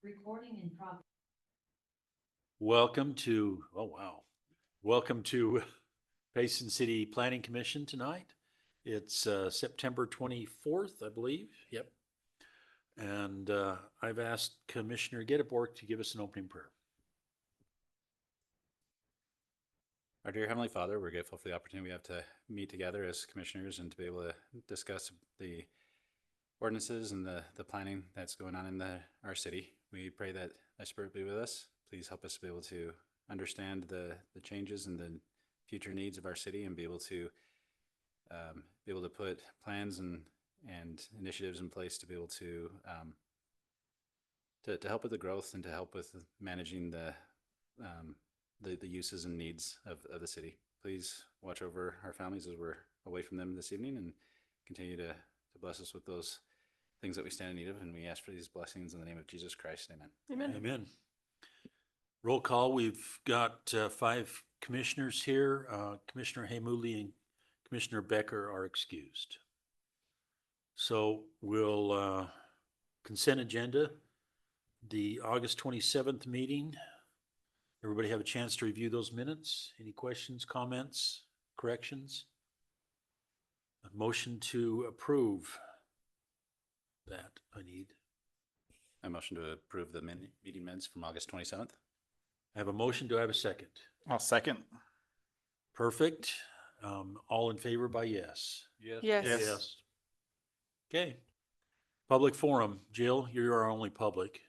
Recording in progress. Welcome to Payson City Planning Commission tonight. It's September 24th, I believe. Yep. And I've asked Commissioner Getteborg to give us an opening prayer. Our dear Heavenly Father, we're grateful for the opportunity we have to meet together as commissioners and to be able to discuss the ordinances and the planning that's going on in our city. We pray that thy Spirit be with us. Please help us be able to understand the changes and the future needs of our city and be able to put plans and initiatives in place to be able to help with the growth and to help with managing the uses and needs of the city. Please watch over our families as we're away from them this evening and continue to bless us with those things that we stand in need of. And we ask for these blessings in the name of Jesus Christ. Amen. Amen. Amen. Roll call. We've got 5 commissioners here. Commissioner Hamuli and Commissioner Becker are excused. So we'll consent agenda, the August 27th meeting. Everybody have a chance to review those minutes? Any questions, comments, corrections? A motion to approve that I need. I motion to approve the meeting minutes from August 27th. I have a motion. Do I have a second? I'll second. Perfect. All in favor by yes? Yes. Yes. Okay. Public forum. Jill, you're our only public.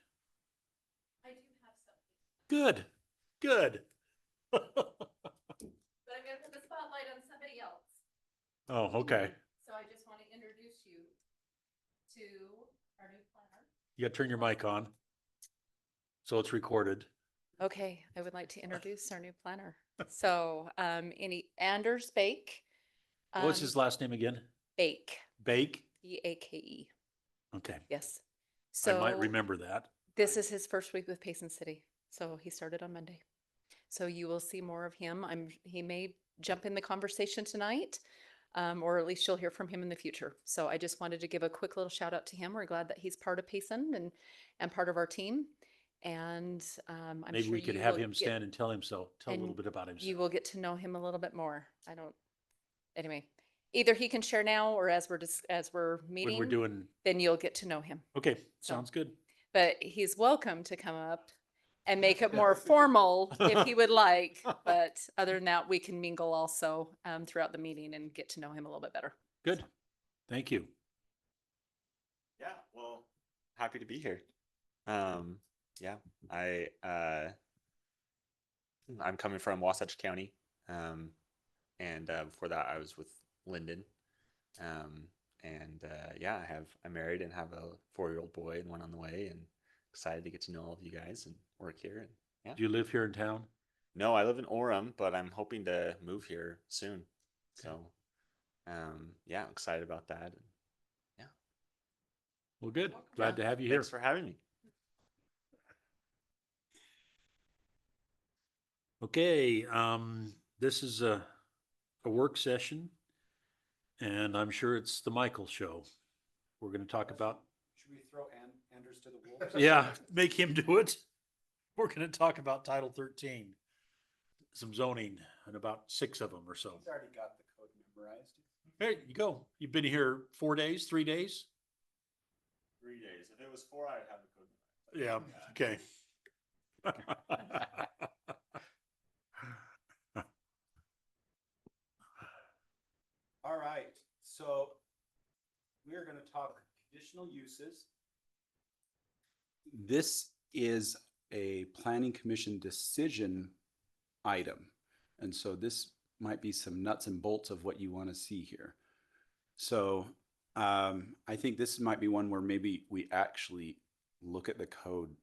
I do have something, Good. but I'm gonna put the spotlight on somebody else. Oh, okay. So I just want to introduce you to our new planner. You gotta turn your mic on. So it's recorded. Okay, I would like to introduce our new planner. So, Anders Bake. What's his last name again? Bake, Bake? B-A-K-E, Okay. yes. I might So remember that. this is his first week with Payson City. So he started on Monday. So you will see more of him. He may jump in the conversation tonight, or at least you'll hear from him in the future. So I just wanted to give a quick little shout out to him. We're glad that he's part of Payson and part of our team. And I'm Maybe sure we could you have will him get- stand and tell a little and bit about himself. You will get to know him a little bit more. Anyway, either he can share now or as we're When meeting, we're doing, then you'll get to know him. okay, sounds good. But he's welcome to come up and make it more formal if he would like. But other than that, we can mingle also throughout the meeting and get to know him a little bit better. Good. Thank you. Yeah, well, happy to be here. Yeah, I'm coming from Wasatch County. And before that I was with Linden. Yeah, I'm married and have a 4-year-old boy and one on the way, and excited to get to know all of you guys and work here. And yeah. Do you live here in town? No, I live in Orem, but I'm hoping to move here soon. So, yeah, I'm excited about that. And yeah. Well, good. Glad to have you here. Thanks for having me. Okay, this is a work session, and I'm sure it's the Michael show. We're gonna talk about, Should we throw Anders to the wolves? yeah, make him do it. We're gonna talk about Title 13, some zoning, and about 6 of them or so. He's already got the code memorized. There you go. You've been here 4 days, 3 days? 3 days. If it was 4, I'd have the code memorized. Yeah, okay. All right, so we're gonna talk conditional uses. This is a planning commission decision item. And so this might be some nuts and bolts of what you want to see here. So I think this might be one where maybe we actually look at the code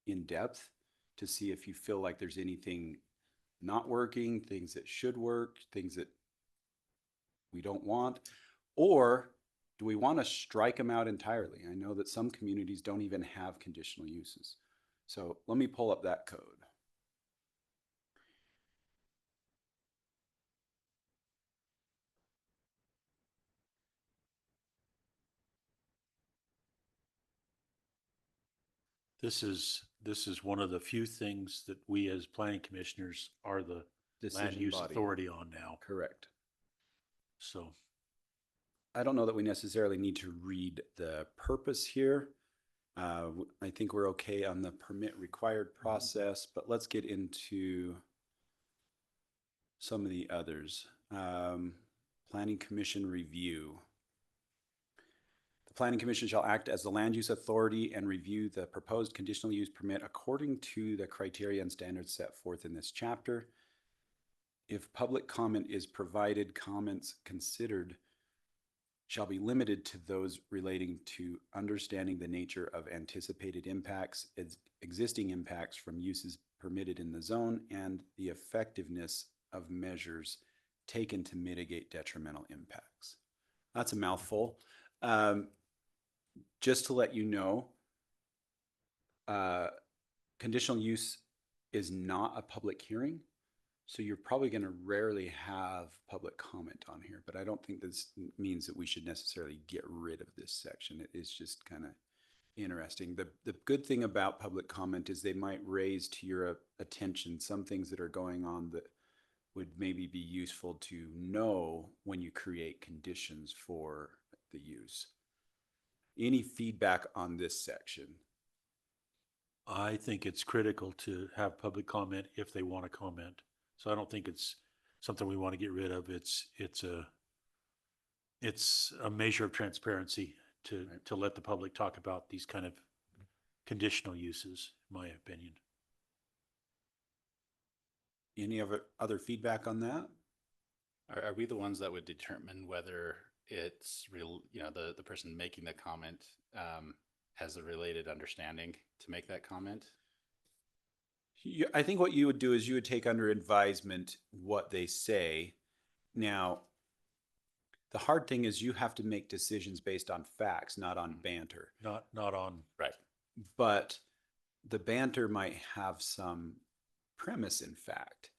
in depth to see if you feel like there's anything not working, things that should work, things that we don't want, or do we want to strike them out entirely? I know that some communities don't even have conditional uses. So let me pull up that code. This is one of the few things that we as planning commissioners are the land Decision use body. authority on now. Correct. So I don't know that we necessarily need to read the purpose here. I think we're okay on the permit required process, but let's get into some of the others. Planning Commission review. The Planning Commission shall act as the land use authority and review the proposed conditional use permit according to the criteria and standards set forth in this chapter. If public comment is provided, comments considered shall be limited to those relating to understanding the nature of anticipated impacts, existing impacts from uses permitted in the zone, and the effectiveness of measures taken to mitigate detrimental impacts. That's a mouthful. Just to let you know, conditional use is not a public hearing. So you're probably going to rarely have public comment on here, but I don't think this means that we should necessarily get rid of this section. It is just kind of interesting. The good thing about public comment is they might raise to your attention some things that are going on that would maybe be useful to know when you create conditions for the use. Any feedback on this section? I think it's critical to have public comment if they want to comment. So I don't think it's something we want to get rid of. It's a measure of transparency to let the public talk about these kind of conditional uses, in my opinion. Any other feedback on that? Are we the ones that would determine whether it's real, the person making the comment has a related understanding to make that comment? I think what you would do is you would take under advisement what they say. Now, the hard thing is you have to make decisions based on facts, not on banter. Not on, Right. But the banter might have some premise in fact.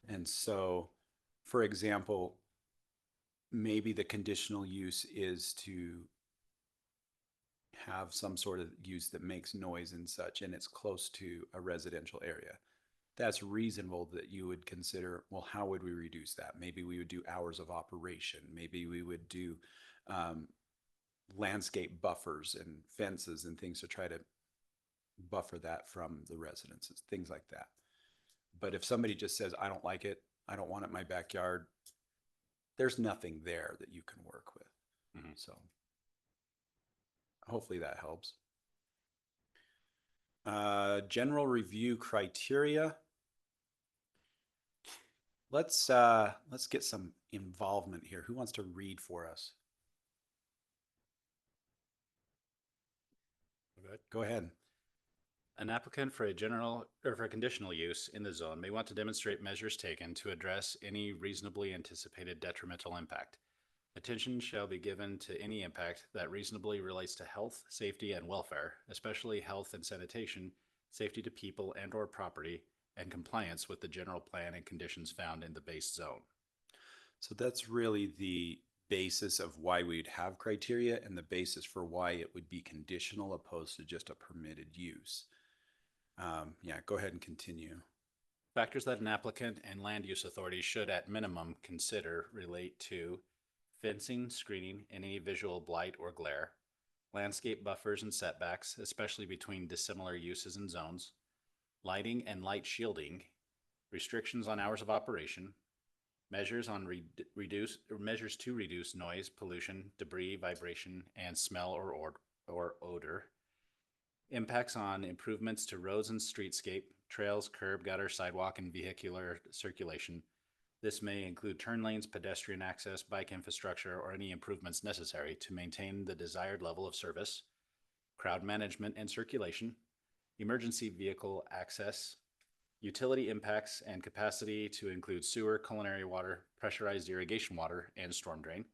And so, for example, maybe the conditional use is to have some sort of use that makes noise and such, and it's close to a residential area. That's reasonable that you would consider, well, how would we reduce that? Maybe we would do hours of operation. Maybe we would do landscape buffers and fences and things to try to buffer that from the residences, things like that. But if somebody just says, I don't like it, I don't want it in my backyard, there's nothing there that you can work with. Mhm. So hopefully that helps. General review criteria. Let's get some involvement here. Who wants to read for us? Go ahead. An applicant for a general or for a conditional use in the zone may want to demonstrate measures taken to address any reasonably anticipated detrimental impact. Attention shall be given to any impact that reasonably relates to health, safety, and welfare, especially health and sanitation, safety to people and or property, and compliance with the general plan and conditions found in the base zone. So that's really the basis of why we'd have criteria and the basis for why it would be conditional opposed to just a permitted use. Yeah, go ahead and continue. Factors that an applicant and land use authority should at minimum consider relate to fencing, screening, and any visual blight or glare, landscape buffers and setbacks, especially between dissimilar uses and zones, lighting and light shielding, restrictions on hours of operation, measures on measures to reduce noise, pollution, debris, vibration, and smell or odor, impacts on improvements to roads and streetscape, trails, curb, gutter, sidewalk, and vehicular circulation. This may include turn lanes, pedestrian access, bike infrastructure, or any improvements necessary to maintain the desired level of service, crowd management and circulation, emergency vehicle access, utility impacts and capacity to include sewer, culinary water, pressurized irrigation water, and storm drain,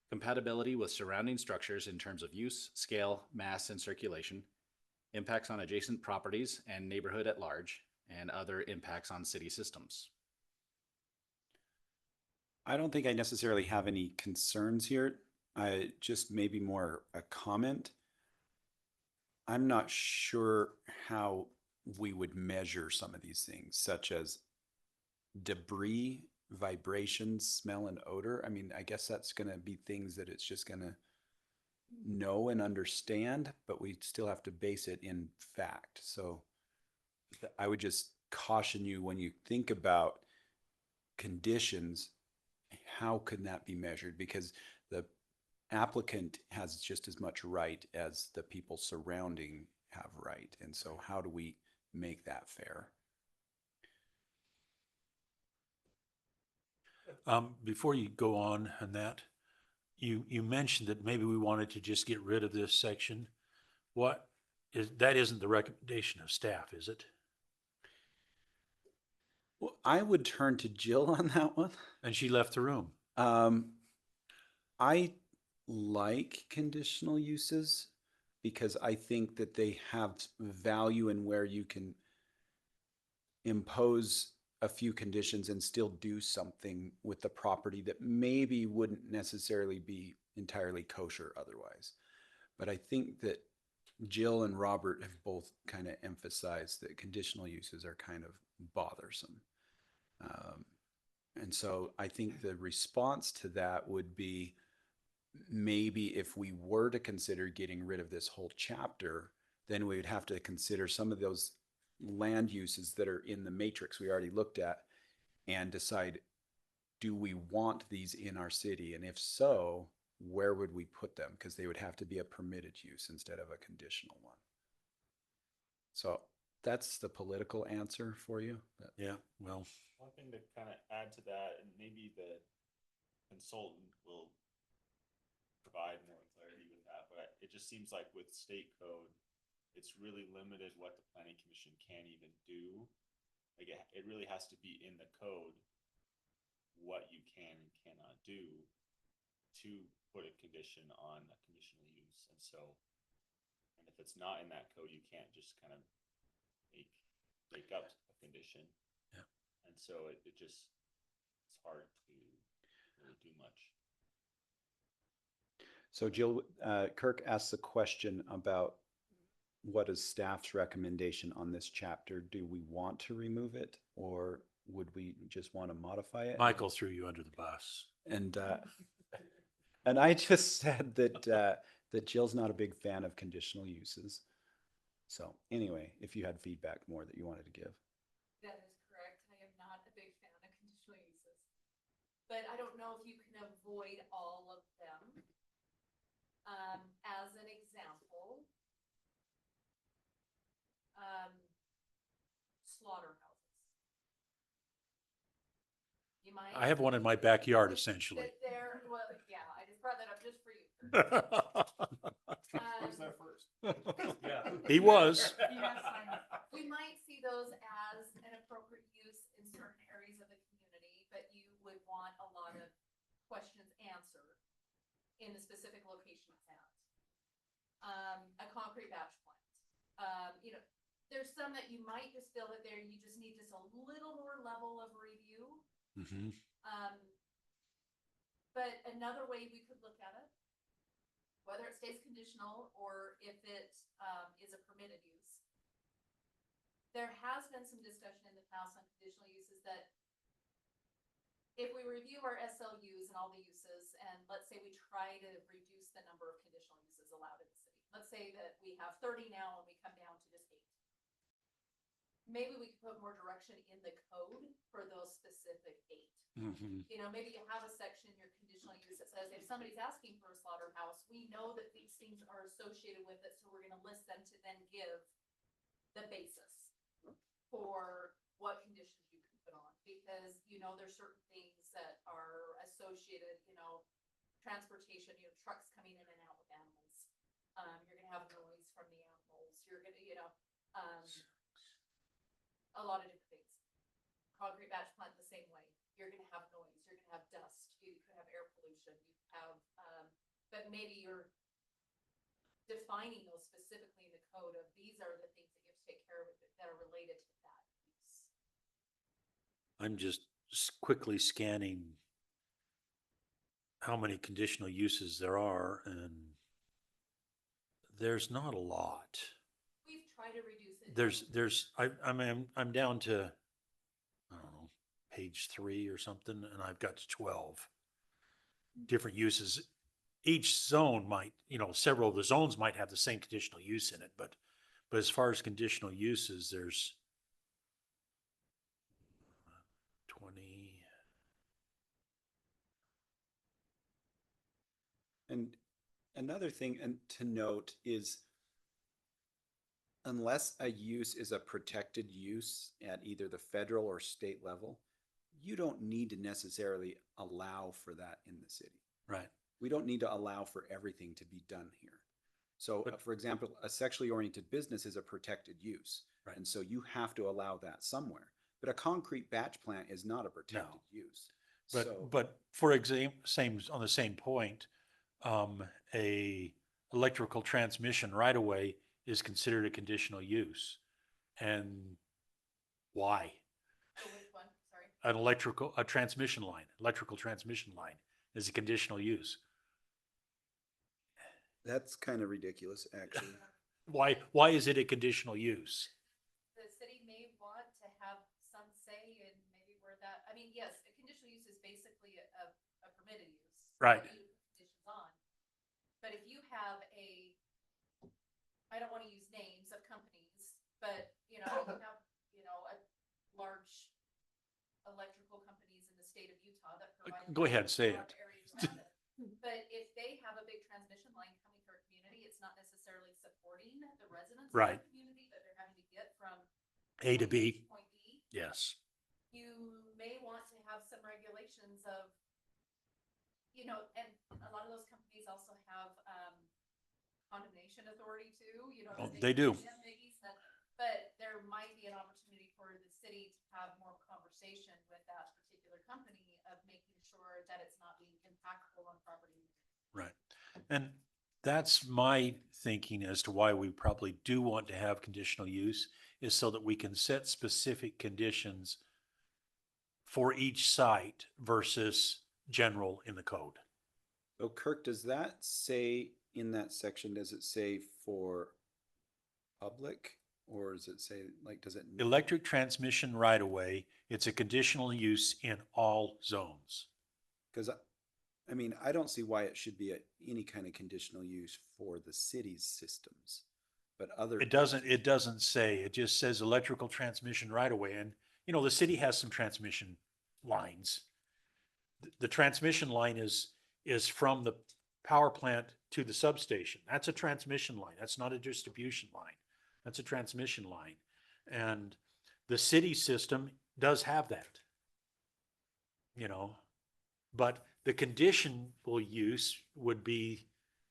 compatibility with surrounding structures in terms of use, scale, mass, and circulation, impacts on adjacent properties and neighborhood at large, and other impacts on city systems. I don't think I necessarily have any concerns here. I just maybe more a comment. I'm not sure how we would measure some of these things, such as debris, vibrations, smell, and odor. I mean, I guess that's going to be things that it's just going to know and understand, but we still have to base it in fact. So I would just caution you when you think about conditions, how can that be measured? Because the applicant has just as much right as the people surrounding have right. And so how do we make that fair? Before you go on that, you mentioned that maybe we wanted to just get rid of this section. That isn't the recommendation of staff, is it? Well, I would turn to Jill on that one. And she left the room. I like conditional uses because I think that they have value in where you can impose a few conditions and still do something with the property that maybe wouldn't necessarily be entirely kosher otherwise. But I think that Jill and Robert have both kind of emphasized that conditional uses are kind of bothersome. And so I think the response to that would be, maybe if we were to consider getting rid of this whole chapter, then we would have to consider some of those land uses that are in the matrix we already looked at and decide, do we want these in our city? And if so, where would we put them? Because they would have to be a permitted use instead of a conditional one. So that's the political answer for you. Yeah, well, One thing to kind of add to that, and maybe the consultant will provide more clarity with that, but it just seems like with state code, it's really limited what the planning commission can even do. Like it really has to be in the code what you can and cannot do to put a condition on a conditional use. And so, and if it's not in that code, you can't just kind of make up a condition. Yeah. And so it's hard to really do much. So Jill, Kirk asked the question about what is staff's recommendation on this chapter? Do we want to remove it, or would we just want to modify it? Michael threw you under the bus. And I just said that that Jill's not a big fan of conditional uses. So anyway, if you had feedback more that you wanted to give. That is correct. I am not a big fan of conditional uses. But I don't know if you can avoid all of them. As an example, slaughterhouses. You might. I have one in my backyard, essentially. Sit there, well, yeah, I just brought that up just for you. Who's there first? He was. We might see those as an appropriate use in certain areas of the community, but you would want a lot of questions answered in the specific location it's at. A concrete batch plant. There's some that you might just feel that you just need just a little more level of review. Mhm. But another way we could look at it, whether it stays conditional or if it is a permitted use. There has been some discussion in the past on conditional uses that if we review our SLUs and all the uses, and let's say we try to reduce the number of conditional uses allowed in the city. Let's say that we have 30 now and we come down to just 8. Maybe we could put more direction in the code for those specific 8. Mhm. Maybe you have a section in your conditional use that says if somebody's asking for a slaughterhouse, we know that these things are associated with it, so we're going to list them to then give the basis for what conditions you can put on. Because, there's certain things that are associated, transportation, trucks coming in and out with animals. You're going to have noise from the animals. You're going to, a lot of different things. Concrete batch plant the same way. You're going to have noise. You're going to have dust. You could have air pollution. You could have, but maybe you're defining those specifically in the code of these are the things that you have to take care of that are related to that use. I'm just quickly scanning how many conditional uses there are, and there's not a lot. We've tried try to reduce it. I'm down to, I don't know, page 3 or something, and I've got 12 different uses. Each zone might, several of the zones might have the same conditional use in it, but as far as conditional uses, there's 20. And another thing and to note is unless a use is a protected use at either the federal or state level, you don't need to necessarily allow for that in the city. Right. We don't need to allow for everything to be done here. So, But- for example, a sexually oriented business is a protected use. Right. And so you have to allow that somewhere. But a concrete batch plant is not a protected use. So, But for example, on the same point, a electrical transmission right away is considered a conditional use. And why? So which one, sorry? A transmission line, electrical transmission line is a conditional use. that's kind of ridiculous, actually. Why is it a conditional use? The city may want to have some say in maybe where that, I mean, yes, a conditional use is basically a permitted use. Right. that you put conditions on. But if you have I don't want to use names of companies, but, you have, a large electrical companies in the state of Utah that provide. Go ahead, say large it. areas around it. But if they have a big transmission line coming through a community, it's not necessarily supporting the residents of Right. the community, but they're having to get from A to point B? Point B. Yes. You may want to have some regulations of, and a lot of those companies also have, condemnation authority too, Oh, if they do. condemn maybe some- But there might be an opportunity for the city to have more conversation with that particular company of making sure that it's not being impactful on property. Right. And that's my thinking as to why we probably do want to have conditional use is so that we can set specific conditions for each site versus general in the code. So Kirk, does that say in that section, does it say for public? Or does it say, like, does it? Electric transmission right away, it's a conditional use in all zones. Because I mean, I don't see why it should be any kind of conditional use for the city's systems, but other. It doesn't say, it just says electrical transmission right away. And, the city has some transmission lines. The transmission line is from the power plant to the substation. That's a transmission line. That's not a distribution line. That's a transmission line. And the city system does have that. But the conditional use would be,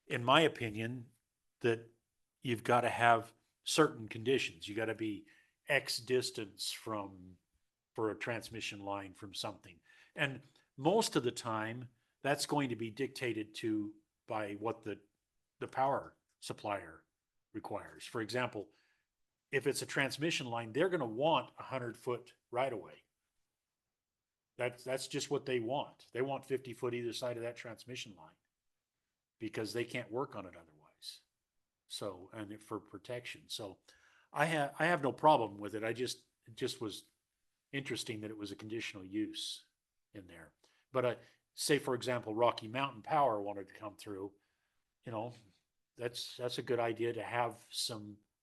in my opinion, that you've got to have certain conditions. You got to be X distance for a transmission line from something. And most of the time, that's going to be dictated to by what the power supplier requires. For example, if it's a transmission line, they're going to want 100-foot right of way. That's just what they want. They want 50-foot either side of that transmission line because they can't work on it otherwise. So, and for protection. So I have no problem with it. It just was interesting that it was a conditional use in there. But say, for example, Rocky Mountain Power wanted to come through, that's a good idea to have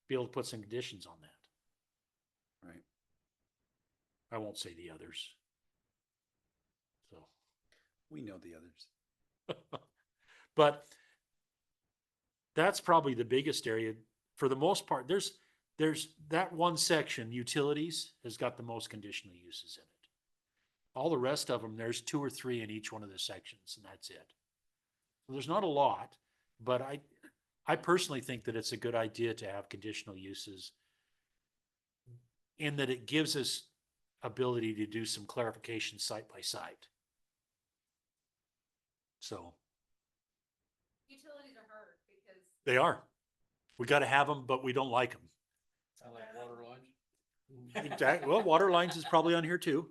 be able to put some conditions on that. Right. I won't say the others. So, We know the others. but that's probably the biggest area. For the most part, there's that one section, utilities, has got the most conditional uses in it. All the rest of them, there's 2 or 3 in each one of the sections, and that's it. So there's not a lot, but I personally think that it's a good idea to have conditional uses in that it gives us ability to do some clarification site by site. So Utilities are hard because. they are. We got to have them, but we don't like them. I like water lines. Exactly. Well, water lines is probably on here too.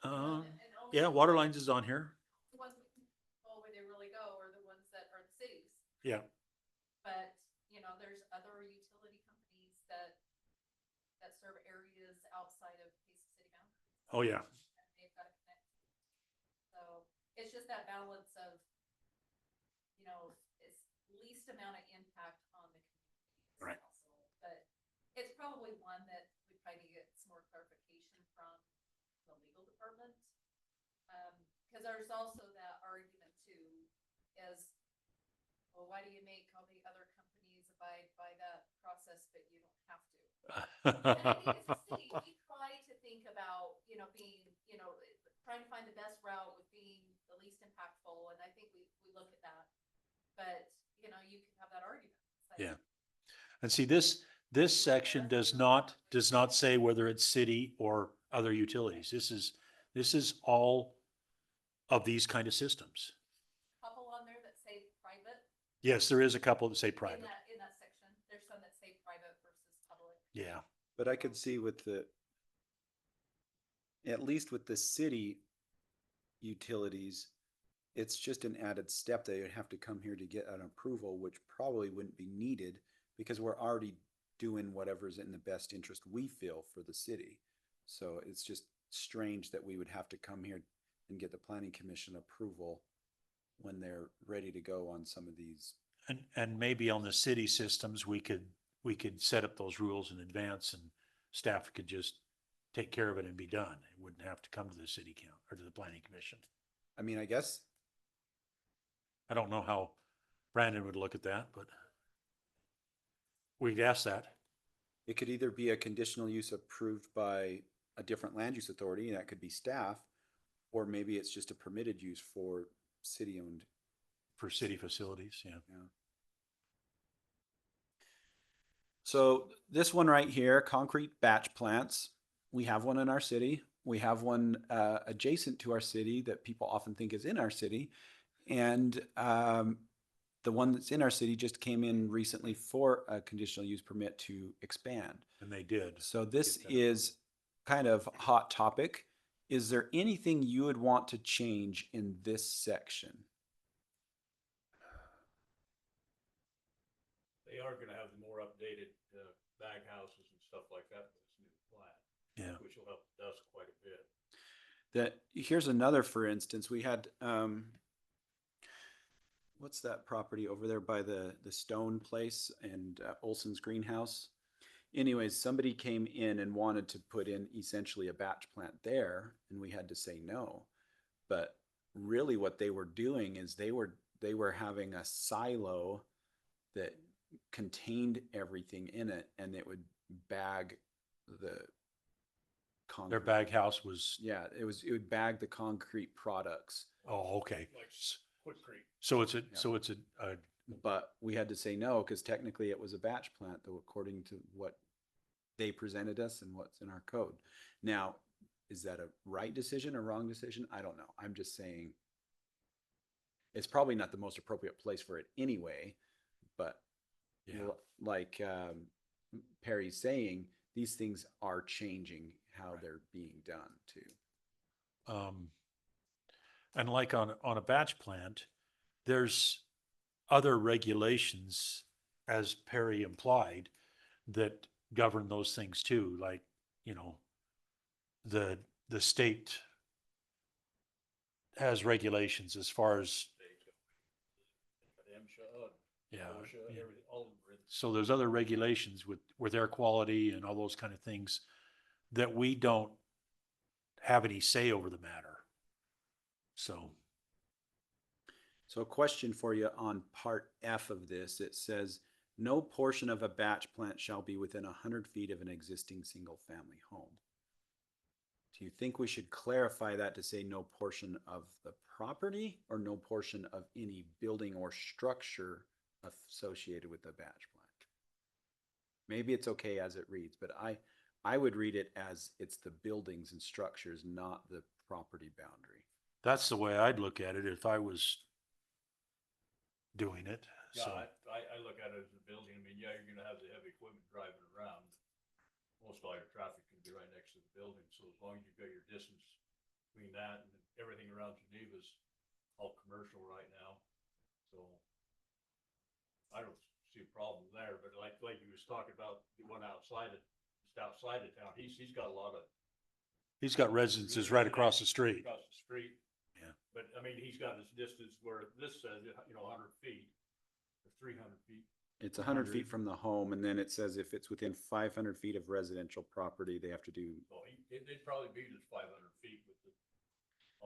and only Yeah, water lines is on here. The ones we control where they really go are the ones that are the cities. Yeah. But, there's other utility companies that Oh, yeah. and they've got to connect. So it's just that balance of, you know, it's least amount of impact on the community. Right. Also. But it's probably one that we try to get some more clarification from the legal department. Because there's also that argument too, is, well, why do you make all the other companies abide by that process, but you don't have to? And I think as a city, we try to think about, you know, being, you know, trying to find the best route with being the least impactful, and I think we look at that. But, you know, you can have that argument. It's like, Yeah. And see, this section does not say whether it's city or other utilities. This is all of these kind of systems. couple on there that say private. Yes, there is a couple that say private. In that section, there's some that say private versus public. Yeah. But I could see with at least with the city utilities, it's just an added step. They would have to come here to get an approval, which probably wouldn't be needed because we're already doing whatever's in the best interest we feel for the city. So it's just strange that we would have to come here and get the planning commission approval when they're ready to go on some of these. And maybe on the city systems, we could set up those rules in advance and staff could just take care of it and be done. It wouldn't have to come to the city council or to the planning commission. I mean, I guess I don't know how Brandon would look at that, but we'd ask that. it could either be a conditional use approved by a different land use authority, and that could be staff, or maybe it's just a permitted use for city-owned. For city facilities, yeah. So this one right here, concrete batch plants, we have one in our city. We have one adjacent to our city that people often think is in our city. And the one that's in our city just came in recently for a conditional use permit to expand. And they did. So this Get that is kind of hot topic. Is there anything you would want to change in this section? They are gonna have the more updated, bag houses and stuff like that for this new plant. Yeah. Which will help us quite a bit. That here's another, for instance, we had what's that property over there by the stone place and Olson's greenhouse? Anyways, somebody came in and wanted to put in essentially a batch plant there, and we had to say no. But really what they were doing is they were having a silo that contained everything in it, and it would bag the concrete. Their bag house was, Yeah, it would bag the concrete products. oh, okay. Like Quick Creek. So it's a But we had to say no because technically it was a batch plant, though, according to what they presented us and what's in our code. Now, is that a right decision or wrong decision? I don't know. I'm just saying it's probably not the most appropriate place for it anyway. But yeah. like Perry's saying, these things are changing how they're being done too. And like on a batch plant, there's other regulations, as Perry implied, that govern those things too. Like, you know, the state has regulations as far as, yeah. OSHA, everything, all of them are in. So there's other regulations with air quality and all those kind of things that we don't have any say over the matter. So a question for you on part F of this. It says, no portion of a batch plant shall be within 100 feet of an existing single-family home. Do you think we should clarify that to say no portion of the property or no portion of any building or structure associated with the batch plant? Maybe it's okay as it reads, but I would read it as it's the buildings and structures, not the property boundary. that's the way I'd look at it if I was doing it. Yeah, So, I look at it as a building. I mean, yeah, you're gonna have the heavy equipment driving around. Most of all your traffic can be right next to the building, so as long as you've got your distance between that and everything around Geneva's all commercial right now. So I don't see a problem there, but like you was talking about the one outside of, just outside of town, he's got a lot of He's got residences right across the street. Across the street. Yeah. But I mean, he's got his distance where this says, 100 feet, or 300 feet. It's 100 feet from the home, and then it says if it's within 500 feet of residential property, they have to do. So they'd probably be just 500 feet with the.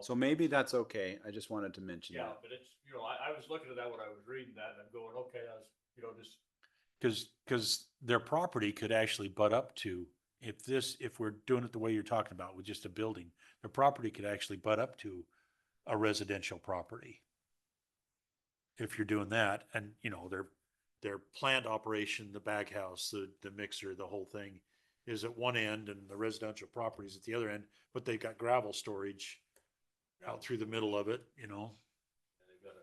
So maybe that's okay. I just wanted to mention Yeah, that. but it's, I was looking at that when I was reading that and I'm going, okay, I was, just. Because their property could actually butt up to, if we're doing it the way you're talking about with just a building, their property could actually butt up to a residential property. If you're doing that, and their plant operation, the bag house, the mixer, the whole thing is at one end and the residential property is at the other end, but they've got gravel storage out through the middle of it, And they've got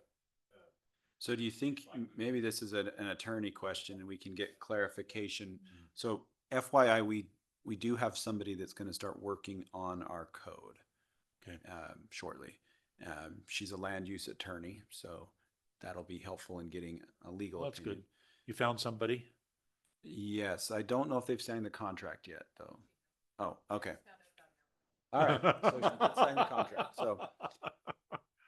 So do you think maybe this is an attorney question and we can get clarification? So FYI, we do have somebody that's going to start working on our code. Okay. Shortly. She's a land use attorney, so that'll be helpful in getting a legal Well, that's opinion. good. You found somebody? Yes, I don't know if they've signed the contract yet, though. Oh, okay. All right. So she did sign the contract. So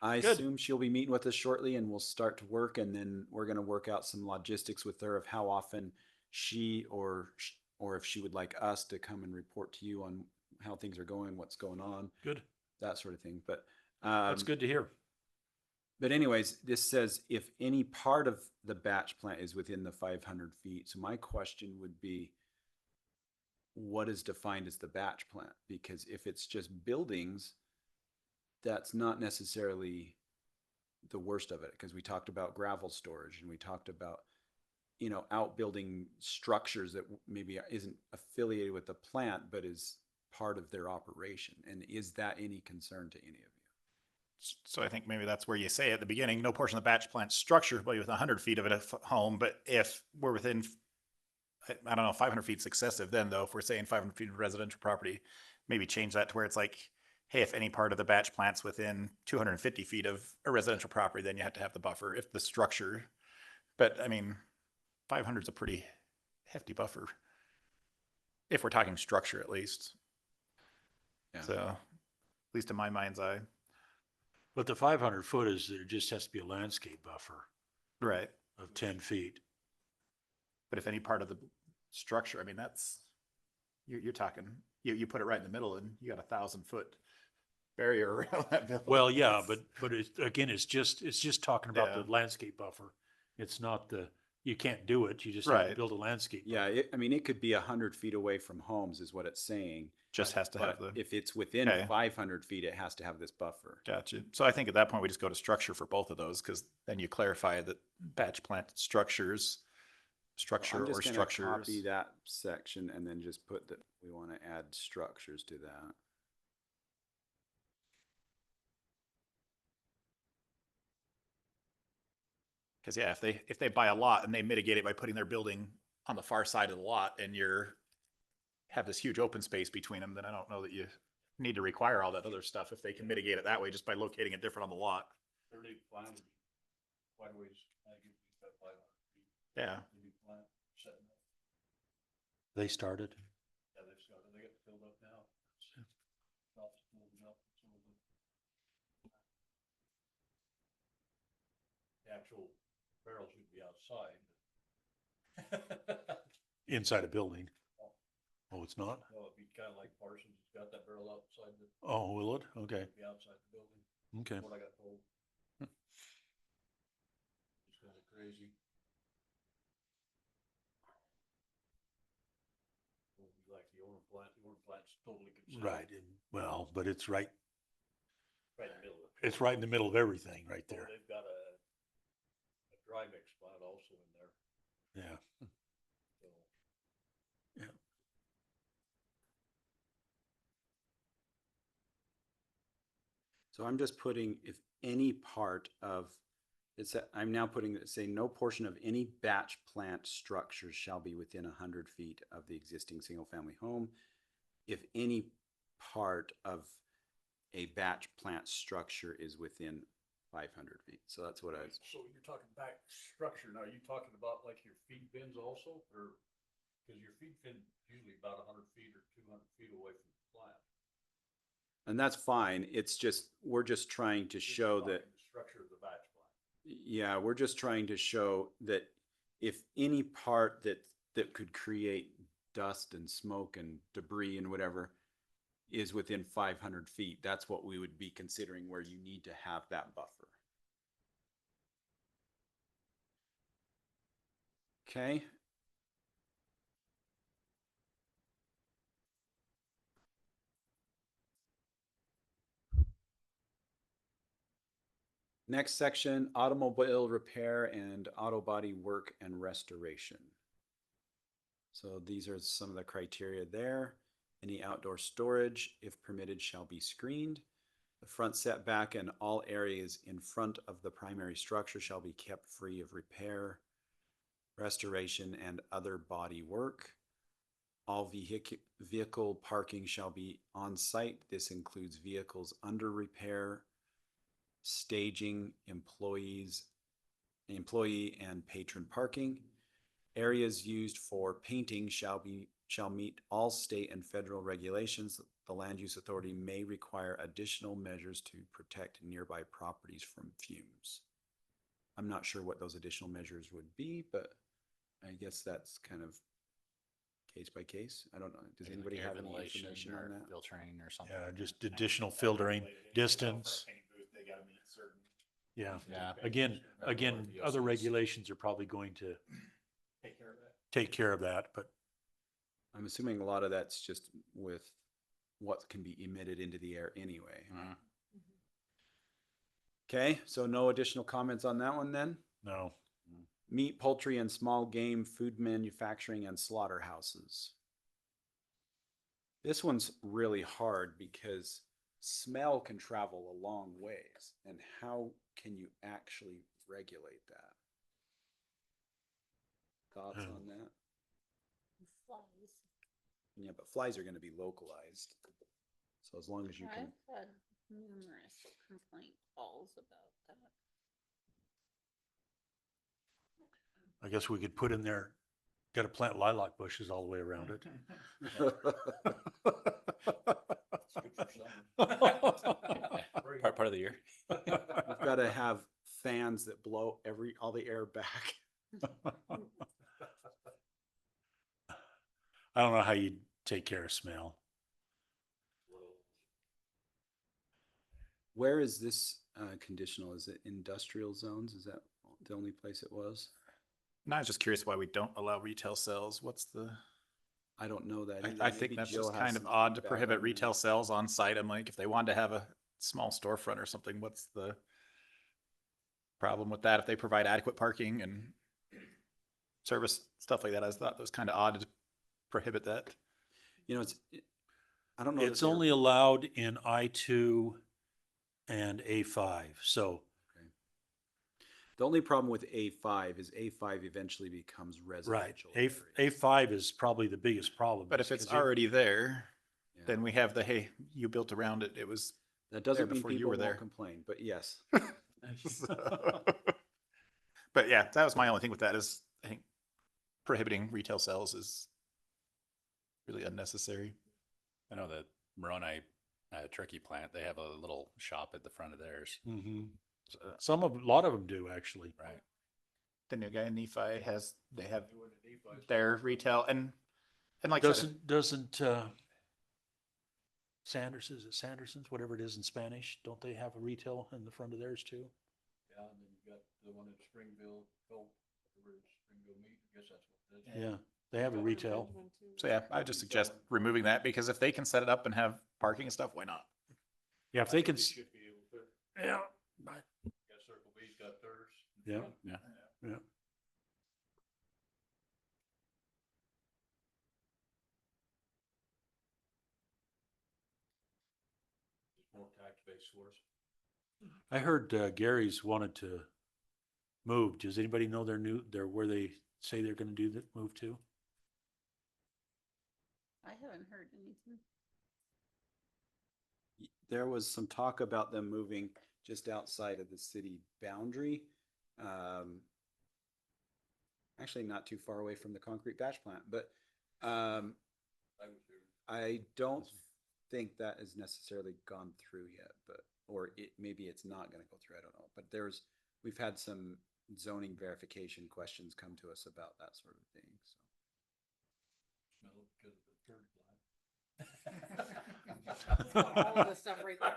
I Good. assume she'll be meeting with us shortly and we'll start to work, and then we're going to work out some logistics with her of how often she or if she would like us to come and report to you on how things are going, what's going on, Good. that sort of thing. But That's good to hear. But anyways, this says if any part of the batch plant is within the 500 feet. So my question would be, what is defined as the batch plant? Because if it's just buildings, that's not necessarily the worst of it. Because we talked about gravel storage and we talked about, outbuilding structures that maybe isn't affiliated with the plant, but is part of their operation. And is that any concern to any of you? So I think maybe that's where you say at the beginning, no portion of the batch plant structure will be within 100 feet of a home. But if we're within, I don't know, 500 feet is excessive then though, if we're saying 500 feet of residential property, maybe change that to where it's like, hey, if any part of the batch plant's within 250 feet of a residential property, then you have to have the buffer if the structure. But I mean, 500 is a pretty hefty buffer. If we're talking structure at least. Yeah. So at least in my mind's eye. But the 500 foot there just has to be a landscape buffer Right. of 10 feet. But if any part of the structure, I mean, that's, you're talking, you put it right in the middle and you got 1,000-foot barrier around that building. Well, yeah, but it's just talking about Yeah. the landscape buffer. It's not you can't do it. You just have to Right. build a landscape. Yeah, it could be 100 feet away from homes is what it's saying. Just has to have But the, if it's within Okay. 500 feet, it has to have this buffer. gotcha. So I think at that point, we just go to structure for both of those, because then you clarify that batch plant structures, structure I'm or just gonna structures. copy that section and then just put that we want to add structures to that. Because yeah, if they buy a lot and they mitigate it by putting their building on the far side of the lot and have this huge open space between them, then I don't know that you need to require all that other stuff if they can mitigate it that way just by locating it different on the lot. Their new plan would be quite a ways, I think it's about 500 feet. Yeah. The new plan setting up. They started. Yeah, they've started, they get filled up now. Stops moving up some of the actual barrels would be outside. Inside a building. Oh, it's not? No, it'd be kind of like Parsons, it's got that barrel outside Oh, will it? Okay. be outside the building, Okay. what I got told. It's kind of crazy. Won't be like the Orem plant's totally concealed. Right. Well, but it's right Right in the middle of it. It's right in the middle of everything right Well, there. they've got a dry mix plant also in there, Yeah. so. Yeah. So I'm just putting if any part of, I'm now putting, say, no portion of any batch plant structure shall be within 100 feet of the existing single-family home. If any part of a batch plant structure is within 500 feet. So that's what I was, So you're talking back structure, now are you talking about like your feed bins also, or, cause your feed bin usually about 100 feet or 200 feet away from the plant. And that's fine. It's just, we're just trying to Just show talking that, the Structure of the batch plant. yeah, we're just trying to show that if any part that could create dust and smoke and debris and whatever is within 500 feet, that's what we would be considering where you need to have that buffer. Okay. Next section, automobile repair and auto body work and restoration. So these are some of the criteria there. Any outdoor storage, if permitted, shall be screened. The front setback and all areas in front of the primary structure shall be kept free of repair, restoration, and other body work. All vehicle parking shall be on site. This includes vehicles under repair, staging, employee and patron parking. Areas used for painting shall meet all state and federal regulations. The land use authority may require additional measures to protect nearby properties from fumes. I'm not sure what those additional measures would be, but I guess that's kind of case by case. I don't know. Does Maybe like anybody air have any ventilation information or on that? Filtering or something. Yeah, just additional filtering, distance. They gotta meet certain. Yeah. Yeah. Again, other regulations are probably going to Take care of that. take care of that, but I'm assuming a lot of that's just with what can be emitted into the air anyway. Mhm. Okay, so no additional comments on that one then? no. Meat, poultry, and small game food manufacturing and slaughterhouses. This one's really hard because smell can travel a long ways, and how can you actually regulate that? Thoughts on that? Flies. Yeah, but flies are gonna be localized. So as long as you can, I've had numerous complaint calls about that. I guess we could put in there, got to plant lilac bushes all the way around it. Part of the year. we've gotta have fans that blow all the air back. I don't know how you take care of smell. Where is this conditional? Is it industrial zones? Is that the only place it was? And I was just curious why we don't allow retail sales. What's the? I don't know that either. I think Maybe that's Jill just has kind of some odd to feedback prohibit on retail that. sales on site. I'm like, if they wanted to have a small storefront or something, what's the problem with that? If they provide adequate parking and service, stuff like that, I thought it was kind of odd to prohibit that. You know, I don't know. that It's they're- only allowed in I-2 and A5, so The only problem with A5 is A5 eventually becomes right. residential. A5 is probably the biggest problem. But if it's because it- already there, Yeah. then we have the, hey, you built around it. It was. That doesn't mean before you people were won't there. complain, but yes. But yeah, that was my only thing with that is I think prohibiting retail sales is really unnecessary. I know that Moroni turkey plant, they have a little shop at the front of theirs. Mhm. A lot of them do actually. Right. The new guy in Nephi they have their retail and like I said, Doesn't Sanders, is it Sanderson's, whatever it is in Spanish, don't they have a retail in the front of theirs too? Yeah, and then you got the one in Springville, Springville Meat, I guess that's what it is. Yeah, they have a retail. so yeah, I would just suggest removing that because if they can set it up and have parking and stuff, why not? Yeah, if they can, Should be able to. yeah, Got Circle B's got theirs. yeah, Yeah. yeah. It's more tax base for us. I heard Gary's wanted to move. Does anybody know where they say they're gonna do the move to? I haven't heard anything. There was some talk about them moving just outside of the city boundary. Actually not too far away from the concrete batch plant, but I was there. I don't think that has necessarily gone through yet, but, or maybe it's not gonna go through, I don't know. But we've had some zoning verification questions come to us about that sort of thing, so. Smell it because of the third line. All of the stuff right there.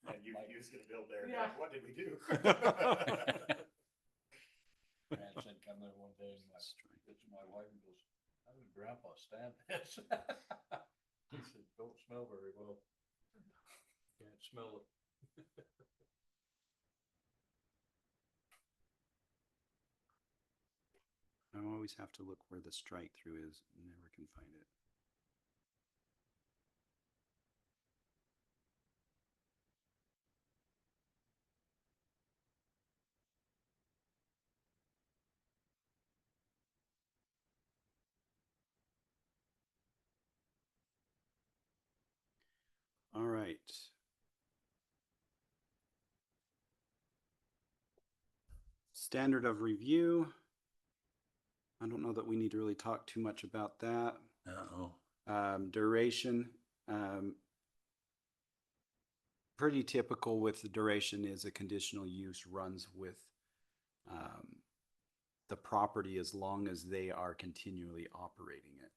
And you was gonna build there, Yeah. what did we do? Grandson come there one day and it's my wife and goes, how did grandpa stand this? He said, don't smell very well. Can't smell it. I always have to look where the strike through is, never can find it. All right. Standard of review. I don't know that we need to really talk too much about that. Uh-oh. Duration. Pretty typical with the duration is a conditional use runs with the property as long as they are continually operating it.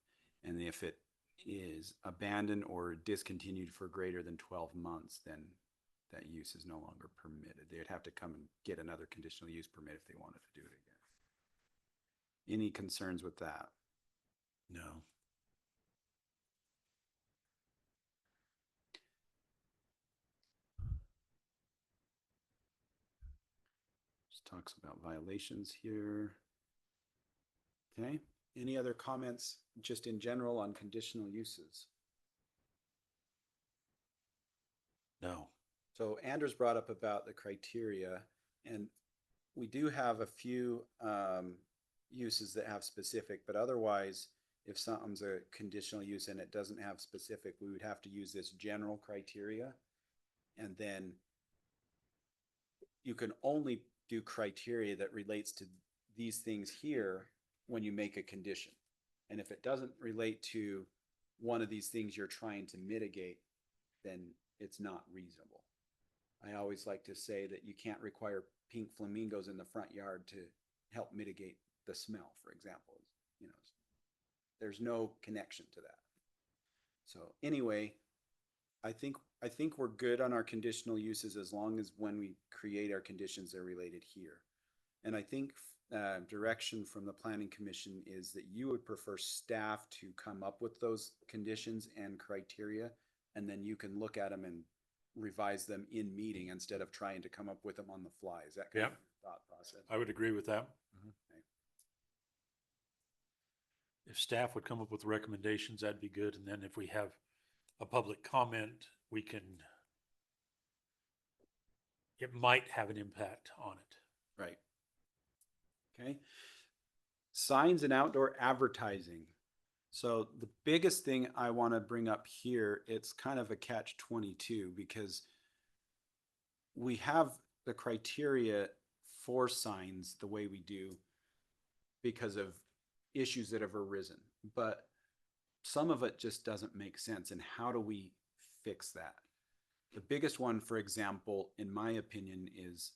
And if it is abandoned or discontinued for greater than 12 months, then that use is no longer permitted. They'd have to come and get another conditional use permit if they wanted to do it again. Any concerns with that? No. Just talks about violations here. Okay, any other comments just in general on conditional uses? No. So Anders brought up about the criteria, and we do have a few uses that have specific, but otherwise, if something's a conditional use and it doesn't have specific, we would have to use this general criteria. And then you can only do criteria that relates to these things here when you make a condition. And if it doesn't relate to one of these things you're trying to mitigate, then it's not reasonable. I always like to say that you can't require pink flamingos in the front yard to help mitigate the smell, for example. You know, there's no connection to that. So anyway, I think we're good on our conditional uses as long as when we create our conditions, they're related here. And I think direction from the Planning Commission is that you would prefer staff to come up with those conditions and criteria, and then you can look at them and revise them in meeting instead of trying to come up with them on the fly. Is that kind of Yep. your thought process? I would agree with that. Okay. If staff would come up with recommendations, that'd be good. And then if we have a public comment, it might have an impact on it. Right. Okay. Signs and outdoor advertising. So the biggest thing I want to bring up here, it's kind of a catch-22 because we have the criteria for signs the way we do because of issues that have arisen, but some of it just doesn't make sense. And how do we fix that? The biggest one, for example, in my opinion, is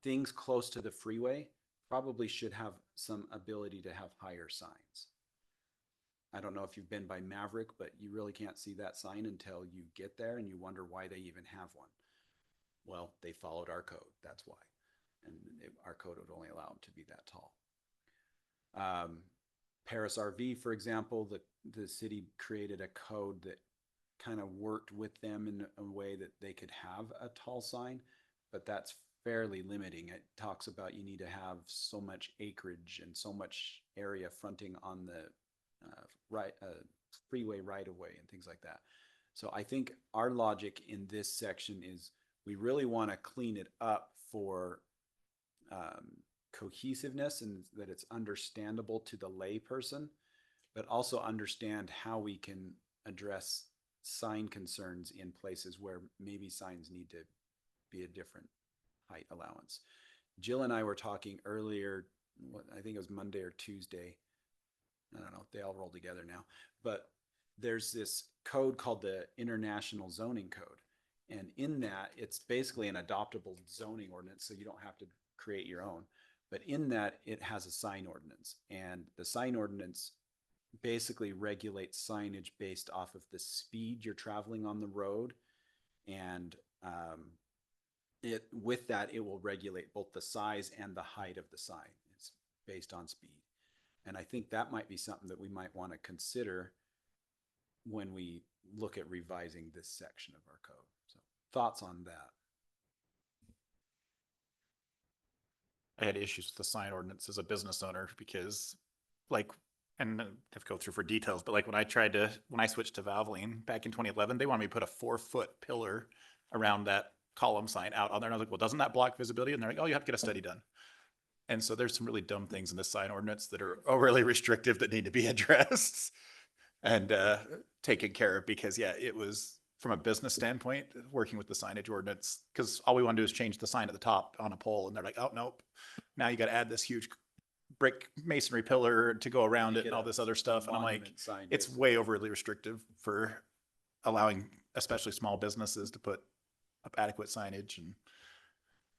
things close to the freeway probably should have some ability to have higher signs. I don't know if you've been by Maverick, but you really can't see that sign until you get there and you wonder why they even have one. Well, they followed our code, that's why. And our code would only allow them to be that tall. Paris RV, for example, the city created a code that kind of worked with them in a way that they could have a tall sign, but that's fairly limiting. It talks about you need to have so much acreage and so much area fronting on the freeway right of way and things like that. So I think our logic in this section is we really want to clean it up for cohesiveness and that it's understandable to the lay person, but also understand how we can address sign concerns in places where maybe signs need to be a different height allowance. Jill and I were talking earlier, I think it was Monday or Tuesday, I don't know, they all roll together now, but there's this code called the International Zoning Code. And in that, it's basically an adoptable zoning ordinance, so you don't have to create your own. But in that, it has a sign ordinance, and the sign ordinance basically regulates signage based off of the speed you're traveling on the road. And with that, it will regulate both the size and the height of the sign. It's based on speed. And I think that might be something that we might want to consider when we look at revising this section of our code. So thoughts on that? I had issues with the sign ordinance as a business owner because like, and have to go through for details, but like when I switched to Valvoline back in 2011, they wanted me to put a 4-foot pillar around that column sign out on there. And I was like, well, doesn't that block visibility? And they're like, oh, you have to get a study done. And so there's some really dumb things in the sign ordinance that are overly restrictive that need to be addressed and taken care of, because yeah, it was from a business standpoint, working with the signage ordinance, because all we want to do is change the sign at the top on a pole. And they're like, oh, nope. Now you got to add this huge brick masonry pillar to go around it and all this other stuff. And I'm like, it's way overly restrictive for allowing especially small businesses to put up adequate signage and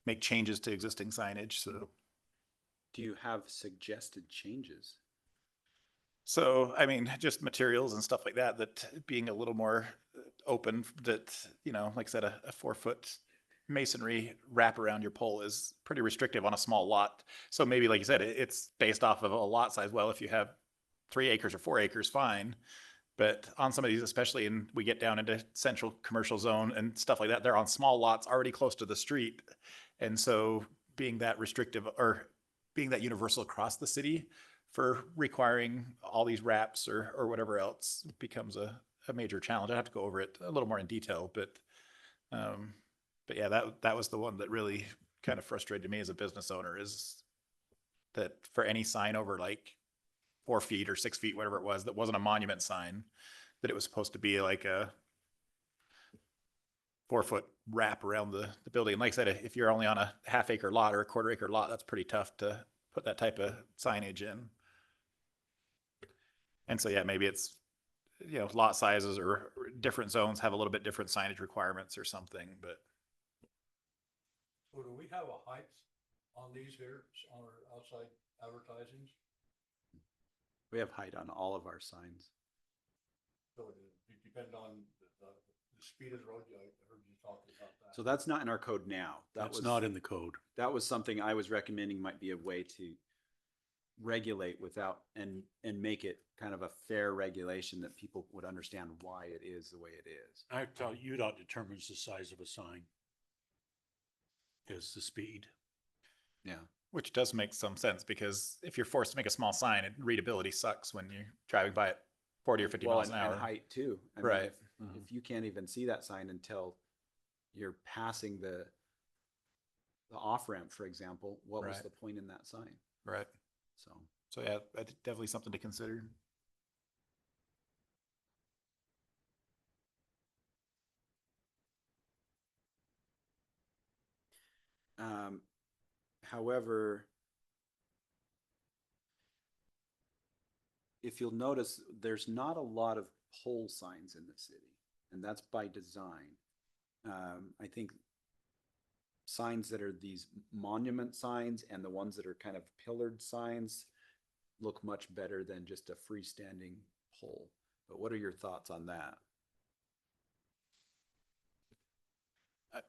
make changes to existing signage. So Do you have suggested changes? So, I mean, just materials and stuff like that, that being a little more open, that, you know, like I said, a 4-foot masonry wrap around your pole is pretty restrictive on a small lot. So maybe, like you said, it's based off of a lot size. Well, if you have 3 acres or 4 acres, fine. But on some of these, especially in, we get down into central commercial zone and stuff like that, they're on small lots already close to the street. And so being that restrictive or being that universal across the city for requiring all these wraps or whatever else becomes a major challenge. I have to go over it a little more in detail, but yeah, that was the one that really kind of frustrated me as a business owner, is that for any sign over like 4 feet or 6 feet, whatever it was, that wasn't a monument sign, that it was supposed to be like a 4-foot wrap around the building. And like I said, if you're only on a half-acre lot or a quarter-acre lot, that's pretty tough to put that type of signage in. And so, yeah, maybe it's, you know, lot sizes or different zones have a little bit different signage requirements or something, but. So do we have a height on these here, on our outside advertisings? We have height on all of our signs. So it depends on the speed of the road. I heard you talking about that. So that's not in our code now. That's not in the code. That was something I was recommending might be a way to regulate without and make it kind of a fair regulation that people would understand why it is the way it is. I thought UDOT determines the size of a sign. Is the speed. Yeah. Which does make some sense, because if you're forced to make a small sign, readability sucks when you're driving by at 40 or 50 miles an hour. And height too. I mean, Right. if you can't even see that sign until you're passing the off ramp, for example, what was Right. the point in that sign? Right. So yeah, definitely something to consider. However, if you'll notice, there's not a lot of pole signs in the city, and that's by design. I think signs that are these monument signs and the ones that are kind of pillared signs look much better than just a freestanding pole. But what are your thoughts on that?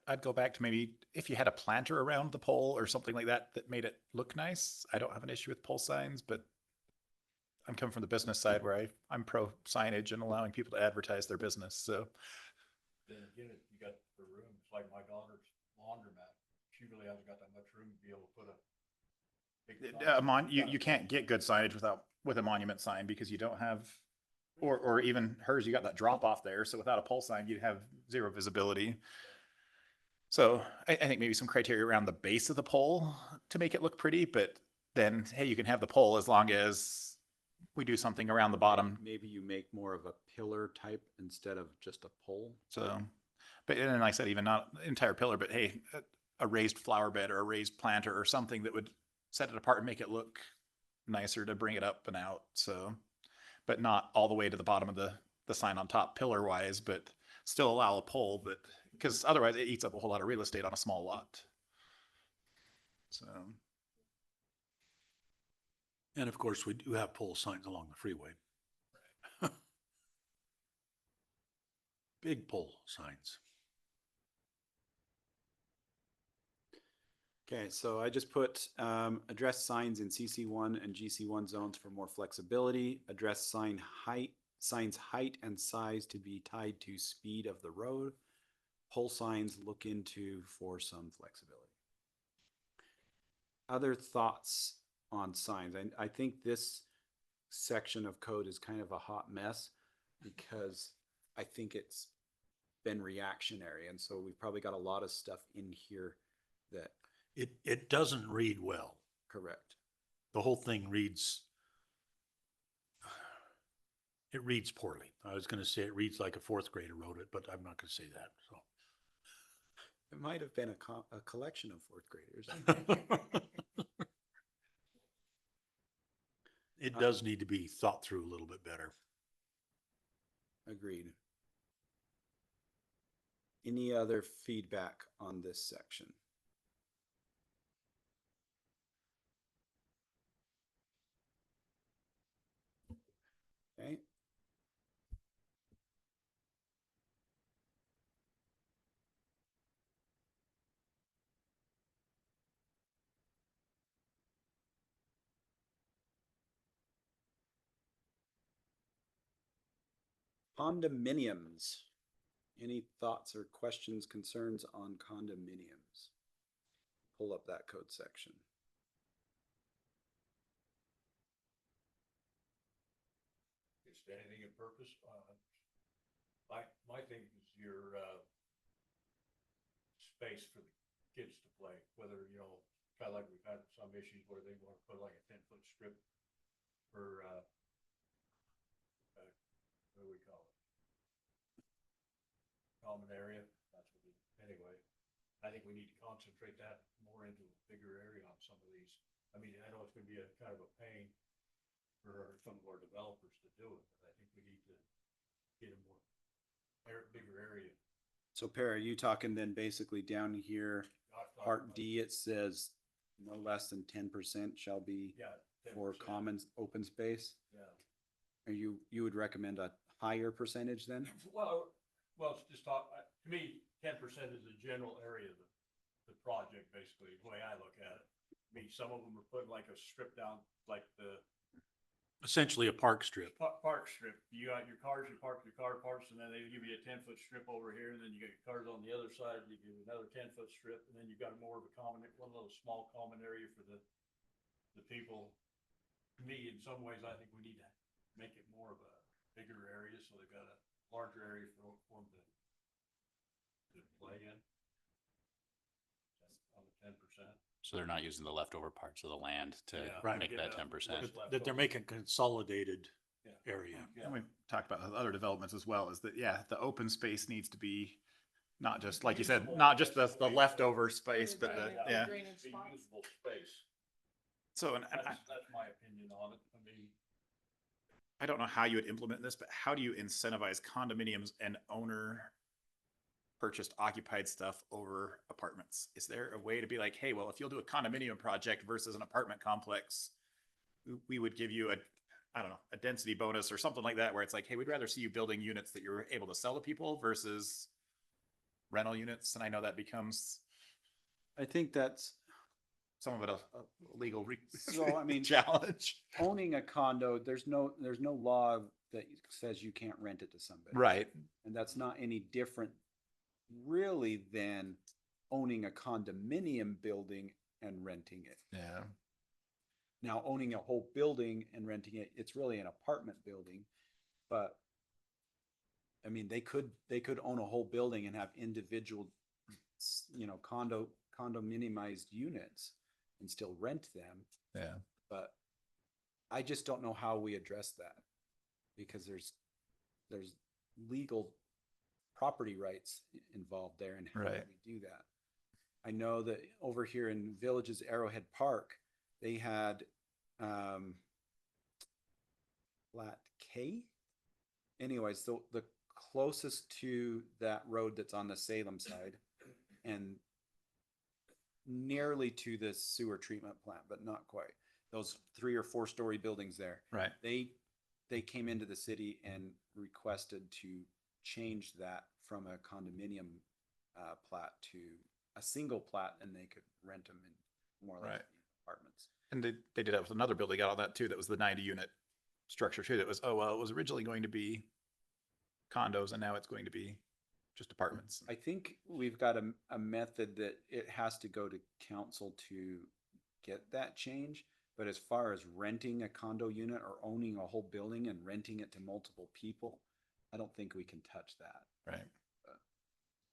I'd go back to maybe if you had a planter around the pole or something like that that made it look nice. I don't have an issue with pole signs, but I'm coming from the business side where I'm pro signage and allowing people to advertise their business. So Then again, you got the room, it's like my daughter's laundromat. She really hasn't got that much room to be able to put a big sign. you can't get good signage with a monument sign, because you don't have, or even hers, you got that drop off there. So without a pole sign, you'd have zero visibility. So I think maybe some criteria around the base of the pole to make it look pretty, but then, hey, you can have the pole as long as we do something around the bottom. Maybe you make more of a pillar type instead of just a pole. So, but and like I said, even not entire pillar, but hey, a raised flower bed or a raised planter or something that would set it apart and make it look nicer to bring it up and out. So but not all the way to the bottom of the sign on top pillar wise, but still allow a pole, but, because otherwise it eats up a whole lot of real estate on a small lot. So, And of course, we do have pole signs along the freeway. Big pole signs. Okay, so I just put address signs in CC1 and GC1 zones for more flexibility. Address signs height and size to be tied to speed of the road. Pole signs look into for some flexibility. Other thoughts on signs? I think this section of code is kind of a hot mess because I think it's been reactionary, and so we've probably got a lot of stuff in here that It doesn't read well. correct. The whole thing reads, it reads poorly. I was gonna say it reads like a fourth grader wrote it, but I'm not gonna say that, so. It might have been a collection of fourth graders. It does need to be thought through a little bit better. Agreed. Any other feedback on this section? Okay. Condominiums. Any thoughts or questions, concerns on condominiums? Pull up that code section. It's anything in purpose. My thing is your, space for the kids to play, whether, you know, kind of like we've had some issues where they want to put like a 10-foot strip for, what do we call it? Common area, that's what we, anyway. I think we need to concentrate that more into a bigger area on some of these. I mean, I know it's gonna be a kind of a pain for some of our developers to do it, but I think we need to get a bigger area. So Per, are you talking then basically down here, part D, it says no less than 10% shall be Yeah. for 10%. commons, open space? Yeah. Are you would recommend a higher percentage then? Well, it's just to me, 10% is a general area of the project, basically, the way I look at it. I mean, some of them are putting like a strip down, like the Essentially a park strip. park strip. You got your cars, you park your car parks, and then they give you a 10-foot strip over here, and then you got your cars on the other side, you give another 10-foot strip, and then you got more of a one of those small common area for the people. To me, in some ways, I think we need to make it more of a bigger area, so they've got a larger area for them to play in. On the 10%. So they're not using the leftover parts of the land to Yeah, Right. make get that that- 10%. That they're making consolidated Yeah. area. Yeah. and we've talked about other developments as well, is that, yeah, the open space needs to be not just, like you said, not just the leftover space, but the, yeah. Be usable space. So, and That's my opinion on it. I mean, I don't know how you would implement this, but how do you incentivize condominiums and owner purchased occupied stuff over apartments? Is there a way to be like, hey, well, if you'll do a condominium project versus an apartment complex, we would give you I don't know, a density bonus or something like that, where it's like, hey, we'd rather see you building units that you're able to sell to people versus rental units. And I know that becomes I think that's, some of it a legal So, I mean- challenge. owning a condo, there's no law that says you can't rent it to somebody. Right. And that's not any different really than owning a condominium building and renting it. Yeah. Now, owning a whole building and renting it, it's really an apartment building, but I mean, they could own a whole building and have individual, condominiumized units and still rent them. Yeah. But I just don't know how we address that because there's legal property rights involved there, and how do Right. we do that? I know that over here in Villages Arrowhead Park, they had flat okay. Anyways, the closest to that road that's on the Salem side and nearly to the sewer treatment plant, but not quite. Those 3 or 4 story buildings there. Right. They came into the city and requested to change that from a condominium plat to a single plat, and they could rent them in more or less Right. apartments. And they did that with another building out on that too. That was the 90 unit structure too. That was, oh, well, it was originally going to be condos and now it's going to be just apartments. I think we've got a method that it has to go to council to get that change. But as far as renting a condo unit or owning a whole building and renting it to multiple people, I don't think we can touch that. Right.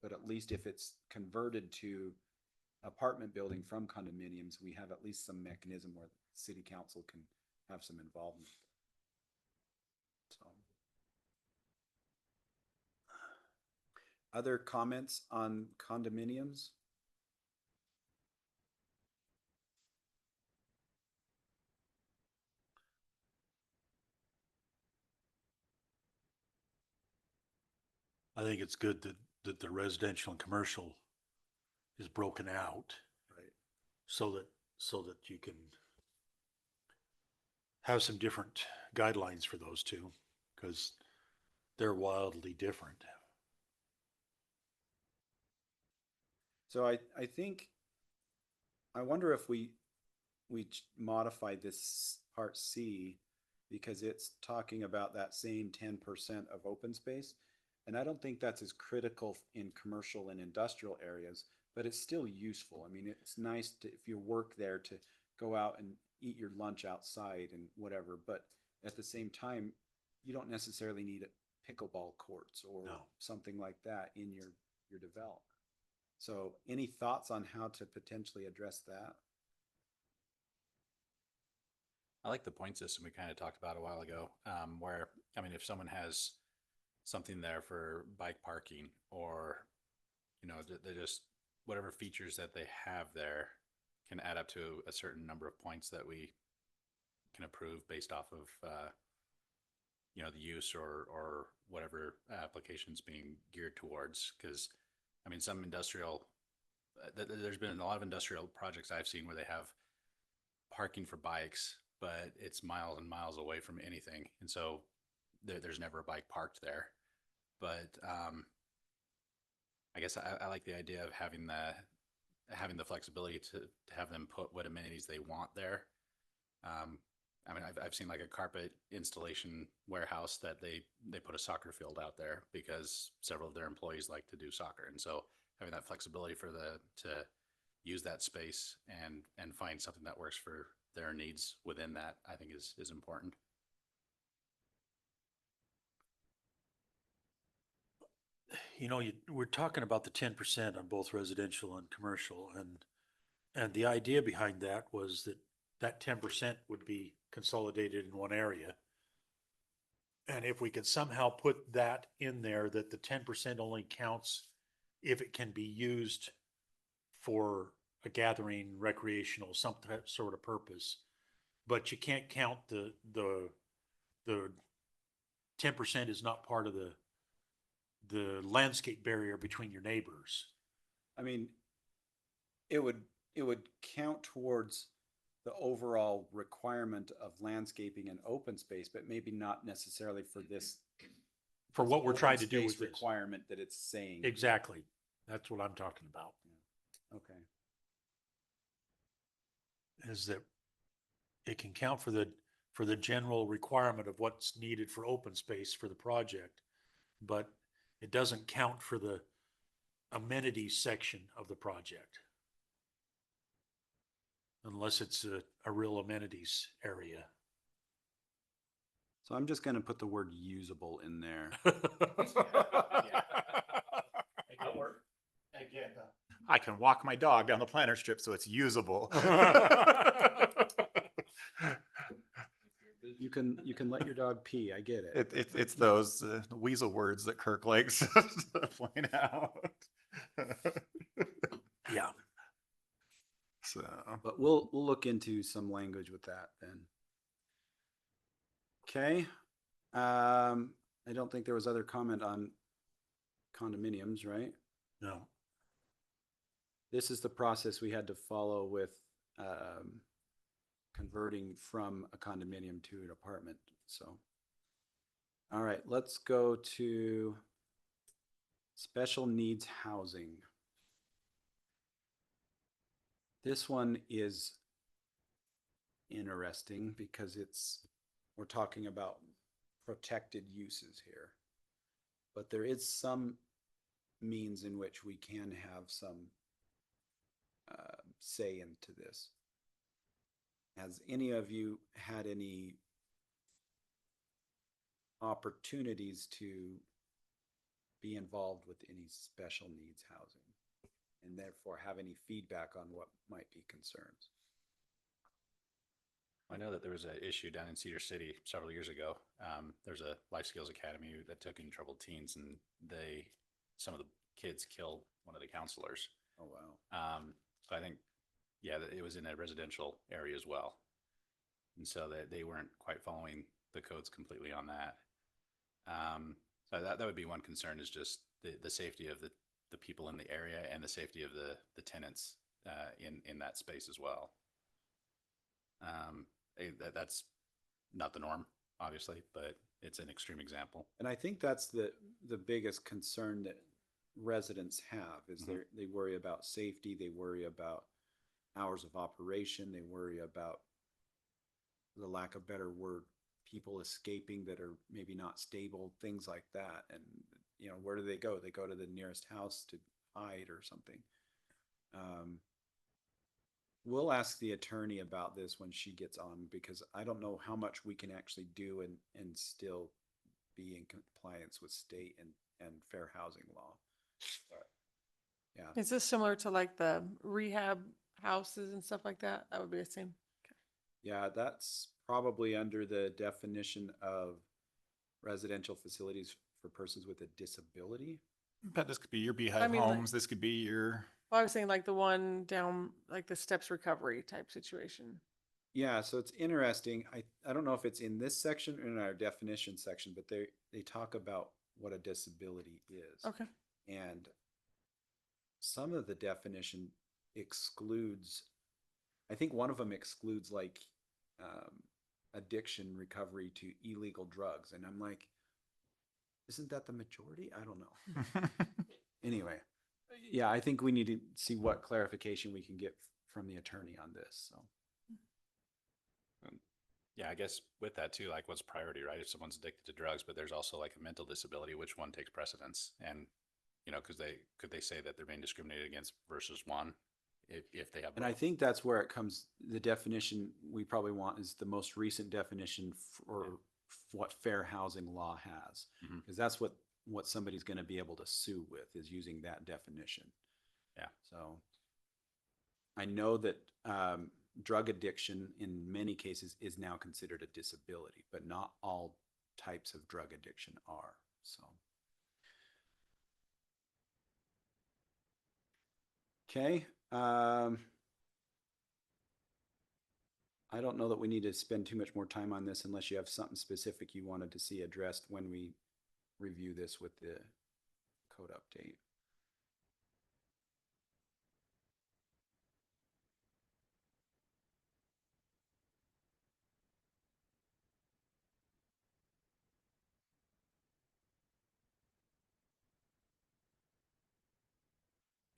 But at least if it's converted to apartment building from condominiums, we have at least some mechanism where city council can have some involvement. So. Other comments on condominiums? I think it's good that the residential and commercial is broken out. Right. So that you can have some different guidelines for those two, because they're wildly different. So I think, I wonder if we modify this part C, because it's talking about that same 10% of open space. And I don't think that's as critical in commercial and industrial areas, but it's still useful. I mean, it's nice to, if you work there, to go out and eat your lunch outside and whatever. But at the same time, you don't necessarily need pickleball courts or something like that in your development. So any thoughts on how to potentially address that? I like the point system we kind of talked about a while ago, where, I mean, if someone has something there for bike parking, or, you know, they just, whatever features that they have there can add up to a certain number of points that we can approve based off of, you know, the use or whatever applications being geared towards. Because, I mean, some industrial, there's been a lot of industrial projects I've seen where they have parking for bikes, but it's miles and miles away from anything. And so there's never a bike parked there. But I guess I like the idea of having the flexibility to have them put what amenities they want there. I mean, I've seen like a carpet installation warehouse that they put a soccer field out there because several of their employees like to do soccer. And so having that flexibility to use that space and find something that works for their needs within that, I think is important. You know, we're talking about the 10% on both residential and commercial, and the idea behind that was that 10% would be consolidated in one area. And if we could somehow put that in there, that the 10% only counts if it can be used for a gathering, recreational, some sort of purpose, but you can't count the 10% is not part of the landscape barrier between your neighbors. I mean, it would count towards the overall requirement of landscaping and open space, but maybe not necessarily for this. For what we're open trying to do space with this. requirement that it's saying. Exactly. That's what I'm talking about. Okay. Is that it can count for the general requirement of what's needed for open space for the project, but it doesn't count for the amenities section of the project. Unless it's a real amenities area. So I'm just going to put the word usable in there. Again, I can walk my dog down the planter strip so it's usable. You can let your dog pee. I get it. It's those weasel words that Kirk likes to point out. Yeah. So, But we'll look into some language with that then. Okay. I don't think there was other comment on condominiums, right? No. This is the process we had to follow with converting from a condominium to an apartment, so. All right, let's go to special needs housing. This one is interesting because we're talking about protected uses here. But there is some means in which we can have some say into this. Has any of you had any opportunities to be involved with any special needs housing and therefore have any feedback on what might be concerns? I know that there was an issue down in Cedar City several years ago. There's a life skills academy that took in troubled teens, and some of the kids killed one of the counselors. Oh, wow. So I think, yeah, it was in a residential area as well. And so they weren't quite following the codes completely on that. So that would be one concern, is just the safety of the people in the area and the safety of the tenants in that space as well. That's not the norm, obviously, but it's an extreme example. And I think that's the biggest concern that residents have is they worry about safety, they worry about hours of operation, they worry about, the lack of better word, people escaping that are maybe not stable, things like that. And, you know, where do they go? They go to the nearest house to hide or something. We'll ask the attorney about this when she gets on, because I don't know how much we can actually do and still be in compliance with state and fair housing law. But, yeah. Is this similar to like the rehab houses and stuff like that? That would be the same. Yeah, that's probably under the definition of residential facilities for persons with a disability. But this could be your beehive mean, like- homes. This could be your, Well, I was saying like the one down, like the steps recovery type situation. Yeah, so it's interesting. I don't know if it's in this section or in our definition section, but they talk about what a disability is. Okay. And some of the definition excludes, I think one of them excludes like addiction recovery to illegal drugs. And I'm like, isn't that the majority? I don't know. Anyway, yeah, I think we need to see what clarification we can get from the attorney on this, so. Yeah, I guess with that too, like what's priority, right? If someone's addicted to drugs, but there's also like a mental disability, which one takes precedence? And, you know, could they say that they're being discriminated against versus one if they have And I both? think that's where it comes, the definition we probably want is the most recent definition for what fair housing law has. Mhm. Because that's what somebody's going to be able to sue with, is using that definition. Yeah. So I know that drug addiction in many cases is now considered a disability, but not all types of drug addiction are, so. Okay. I don't know that we need to spend too much more time on this unless you have something specific you wanted to see addressed when we review this with the code update.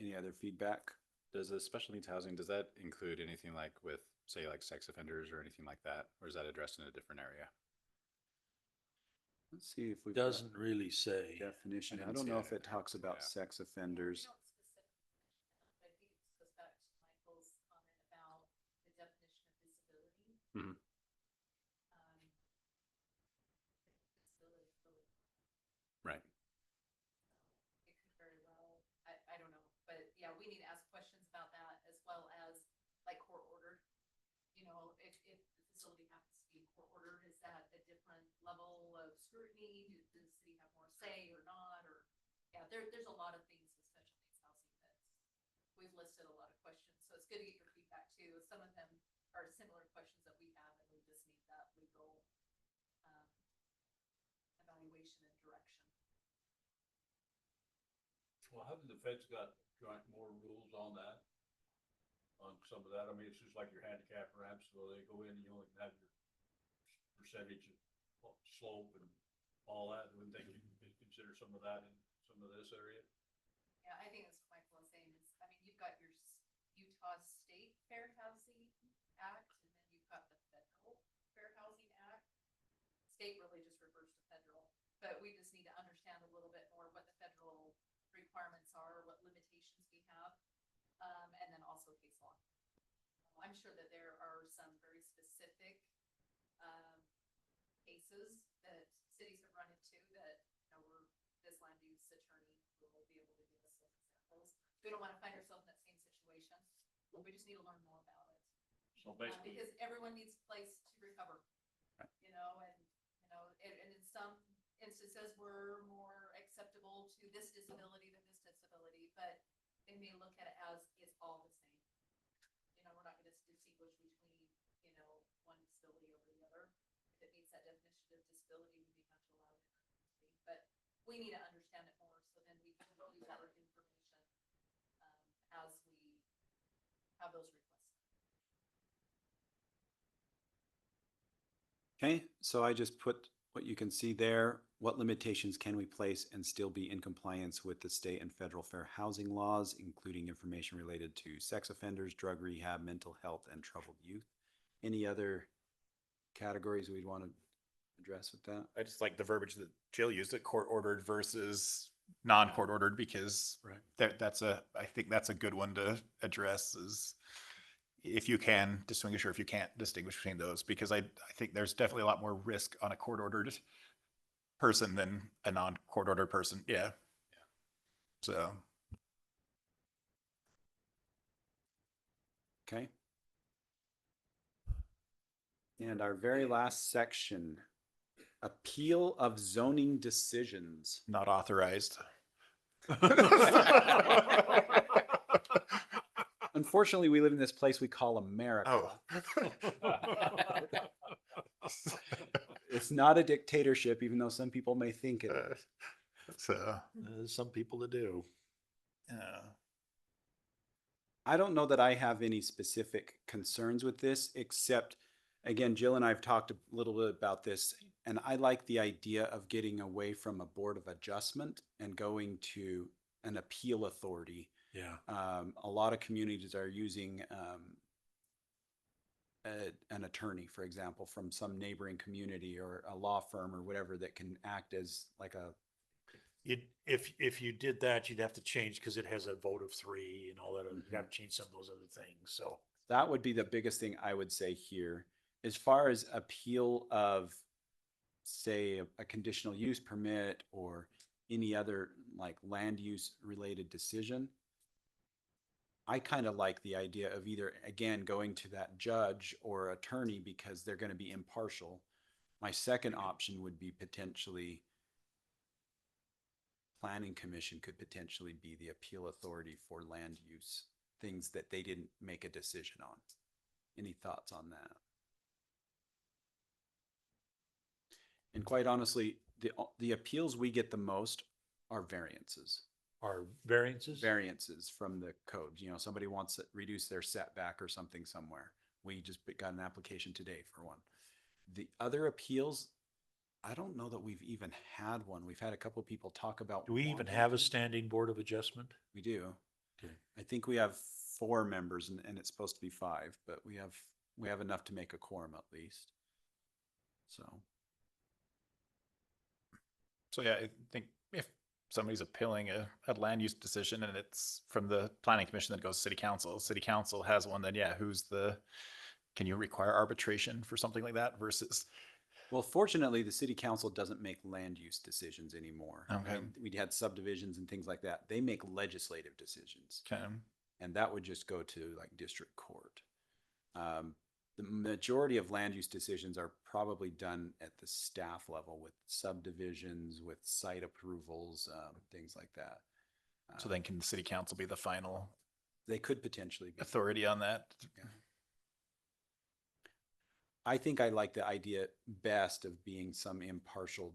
Any other feedback? Does the special needs housing, does that include anything like with, say, like sex offenders or anything like that? Or is that addressed in a different area? Let's see if we've got Doesn't really say. definition. I I didn't don't see know that if in it there. talks about Yeah. sex We offenders. don't specifically mention that, but I think it goes back to Michael's comment about the definition of disability. Mhm. Disability is really, Right. it could very well, I don't know, but yeah, we need to ask questions about that as well as like court ordered. You know, if the facility happens to be court ordered, is that a different level of scrutiny? Does the city have more say or not? Or, yeah, there's a lot of things with special needs housing that we've listed a lot of questions. So it's good to get your feedback too. Some of them are similar questions that we have, and we just need that legal Well, haven't the feds got joint more rules on that? On some of that, I mean, it's just like your handicap ramps, so they go in and you only have your percentage of slope and all that, wouldn't they consider some of that in some of this area? Yeah, I think that's what Michael was saying is, I mean, you've got your Utah State Fair Housing Act, and then you've got the Federal Fair Housing Act. State really just refers to federal, but we just need to understand a little bit more what the federal requirements are, what limitations we have, and then also case law. I'm sure that there are some very specific cases that cities have run into that, you know, where this land use attorney will be able to give us some examples. We don't want to find ourselves in that same situation. We just need to learn more about it. So basically, Because everyone needs a place to recover, you know, and in some instances, we're more acceptable to this disability than this disability, but they may look at it as it's all the same. You know, we're not going to distinguish between, you know, one disability over the other. If it meets that definition of disability, we may have to allow it in our community, but we need to understand it more so then we can use our information as we have those requests. Okay, so I just put what you can see there. What limitations can we place and still be in compliance with the state and federal fair housing laws, including information related to sex offenders, drug rehab, mental health, and troubled youth? Any other categories we'd want to address with that? I just like the verbiage that Jill used, it court ordered versus non-court ordered, because Right. I think that's a good one to address, is if you can distinguish or if you can't distinguish between those, because I think there's definitely a lot more risk on a court ordered person than a non-court ordered person. Yeah. So. Okay. And our very last section, appeal of zoning decisions. Not authorized. Unfortunately, we live in this place we call America. Oh. It's not a dictatorship, even though some people may think it is. So, There's some people that do. yeah. I don't know that I have any specific concerns with this, except, again, Jill and I have talked a little bit about this, and I like the idea of getting away from a board of adjustment and going to an appeal authority. Yeah. A lot of communities are using an attorney, for example, from some neighboring community or a law firm or whatever that can act as like a, If you did that, you'd have to change because it has a vote of 3 and all that. You'd have to change some of those other things. So that would be the biggest thing I would say here. As far as appeal of, say, a conditional use permit or any other like land use related decision, I kind of like the idea of either, again, going to that judge or attorney because they're going to be impartial. My second option would be potentially planning commission could potentially be the appeal authority for land use, things that they didn't make a decision on. Any thoughts on that? And quite honestly, the appeals we get the most are variances. are variances? Variances from the code. You know, somebody wants to reduce their setback or something somewhere. We just got an application today for one. The other appeals, I don't know that we've even had one. We've had a couple of people talk about. Do we even wanting have a to. standing board of adjustment? We do. Okay. I think we have 4 members and it's supposed to be 5, but we have enough to make a quorum at least. So yeah, I think if somebody's appealing a land use decision and it's from the planning commission that goes to city council has one, then yeah, can you require arbitration for something like that versus? Well, fortunately, the city council doesn't make land use decisions anymore. Okay. We had subdivisions and things like that. They make legislative decisions. Okay. And that would just go to like district court. The majority of land use decisions are probably done at the staff level with subdivisions, with site approvals, things like that. So then can the city council be the final They could potentially be. authority on that? Yeah. I think I like the idea best of being some impartial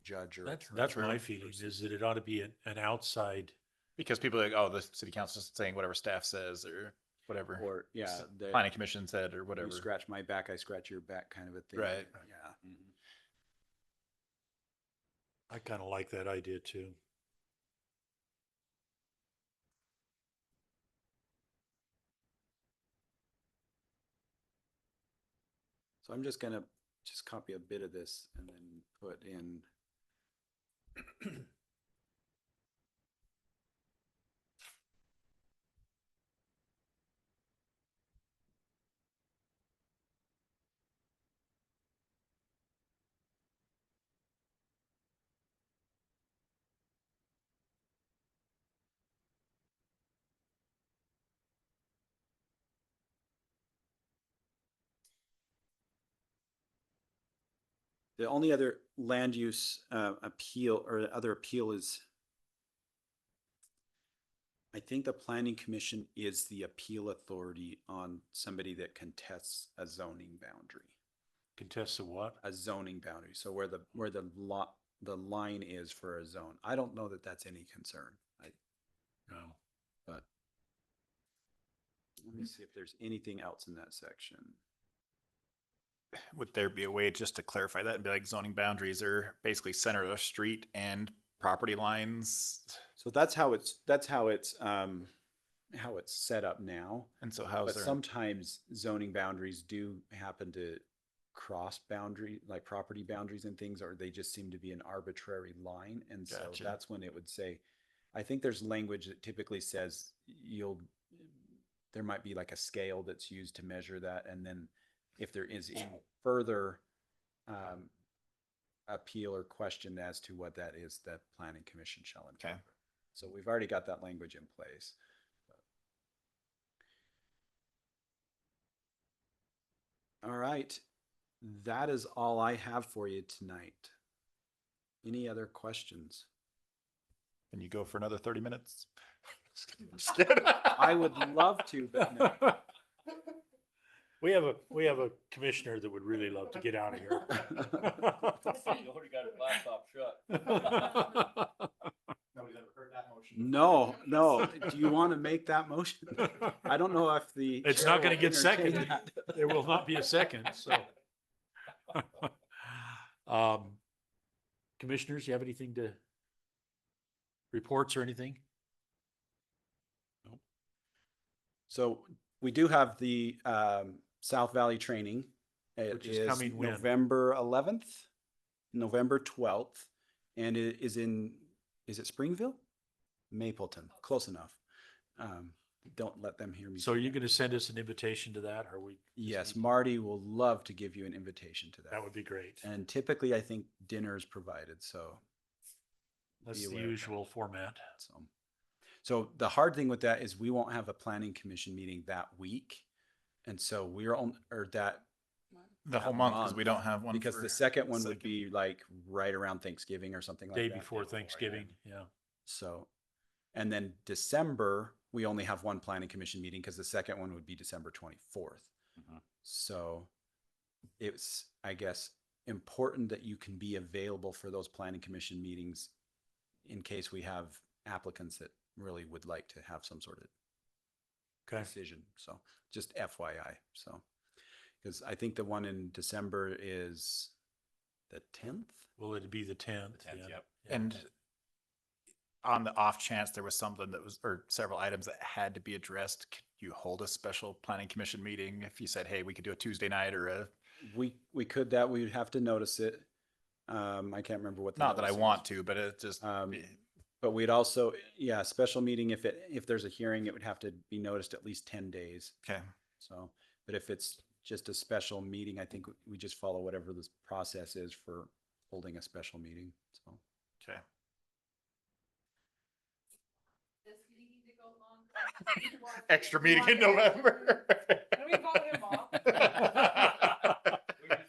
judge or That's attorney my feeling, is that it ought to be an outside Because people are like, oh, the city council is saying whatever staff says or whatever. Or, yeah, the, Planning commission said or whatever. you scratch my back, I scratch your back kind of a thing. Right. Yeah. I kind of like that idea too. So I'm just gonna just copy a bit of this and then put in. The only other land use appeal or other appeal is, I think the planning commission is the appeal authority on somebody that contests a zoning boundary. Contest of what? A zoning boundary. So where the line is for a zone. I don't know that that's any concern. No. But let me see if there's anything else in that section. Would there be a way just to clarify that and be like zoning boundaries are basically center of the street and property lines? So that's how it's set up now. And so how But is there? sometimes zoning boundaries do happen to cross boundary, like property boundaries and things, or they just seem to be an arbitrary line. And so Gotcha. that's when it would say, I think there's language that typically says there might be like a scale that's used to measure that. And then if there is any further appeal or question as to what that is, the planning commission shall interpret. So we've already got that language in place. All right. That is all I have for you tonight. Any other questions? Can you go for another 30 minutes? Just kidding. I would love to, but no. We have a commissioner that would really love to get out of here. You already got a laptop shut. Nobody's ever heard that motion. No. Do you want to make that motion? I don't know if the. It's chair not going to will get entertain seconded. that. There will not be a second, so. Commissioners, you have anything to, reports or anything? So we do have the South Valley training. It Which is coming when? November 11th, November 12th, and it is is it Springville? Mapleton, close enough. Don't let them hear me. So are say you that. going to send us an invitation to that? Or we? Yes, Marty will love to give you an invitation to that. That would be great. And typically, I think dinner is provided, so. That's be the aware of that. usual format. So the hard thing with that is we won't have a planning commission meeting that week. And so we're on, or that. The whole that month because we don't have one. Because for the second one would second. be like right around Thanksgiving or something like Day that. before Thanksgiving, yeah. So, and then December, we only have one planning commission meeting because the second one would be December 24th. Mhm. So it's, I guess, important that you can be available for those planning commission meetings in case we have applicants that really would like to have some sort of Okay. decision. So just FYI. So, because I think the one in December is the 10th. Will it be the 10th? The 10th, Yeah. yep. Yeah. And on the off chance there was something that was, or several items that had to be addressed, could you hold a special planning commission meeting if you said, hey, we could do a Tuesday night or a, We could that, we would have to notice it. I can't remember what. the not that I notice want is. to, but it just, But we'd also, yeah, special meeting, if there's a hearing, it would have to be noticed at least 10 days. okay. So, but if it's just a special meeting, I think we just follow whatever this process is for holding a special meeting. So, Okay. This meeting need to go longer. Extra meeting in November. Can we vote him off? We just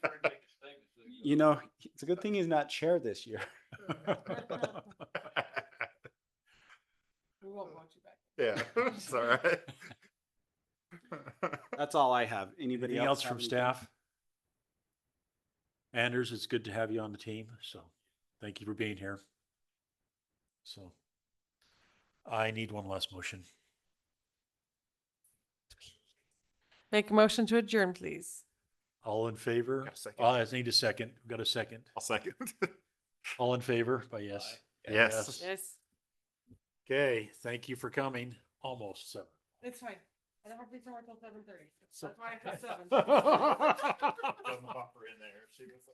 heard make a statement, so you know, it's a good thing he's not chair this year. We won't want you back. Yeah, it's all right. That's all I have. Anybody Anything else have from anything? staff? Anders, it's good to have you on the team, so thank you for being here. So, I need one last motion. Make a motion to adjourn, please. All in favor? Got a second? I need a second. We've got a second. I'll second. All in favor by yes? Yes. Yes, Okay, thank you for coming. Almost 7. it's fine. I don't have to be somewhere till 7:30. So- That's why I put 7. Bumper in there, see what's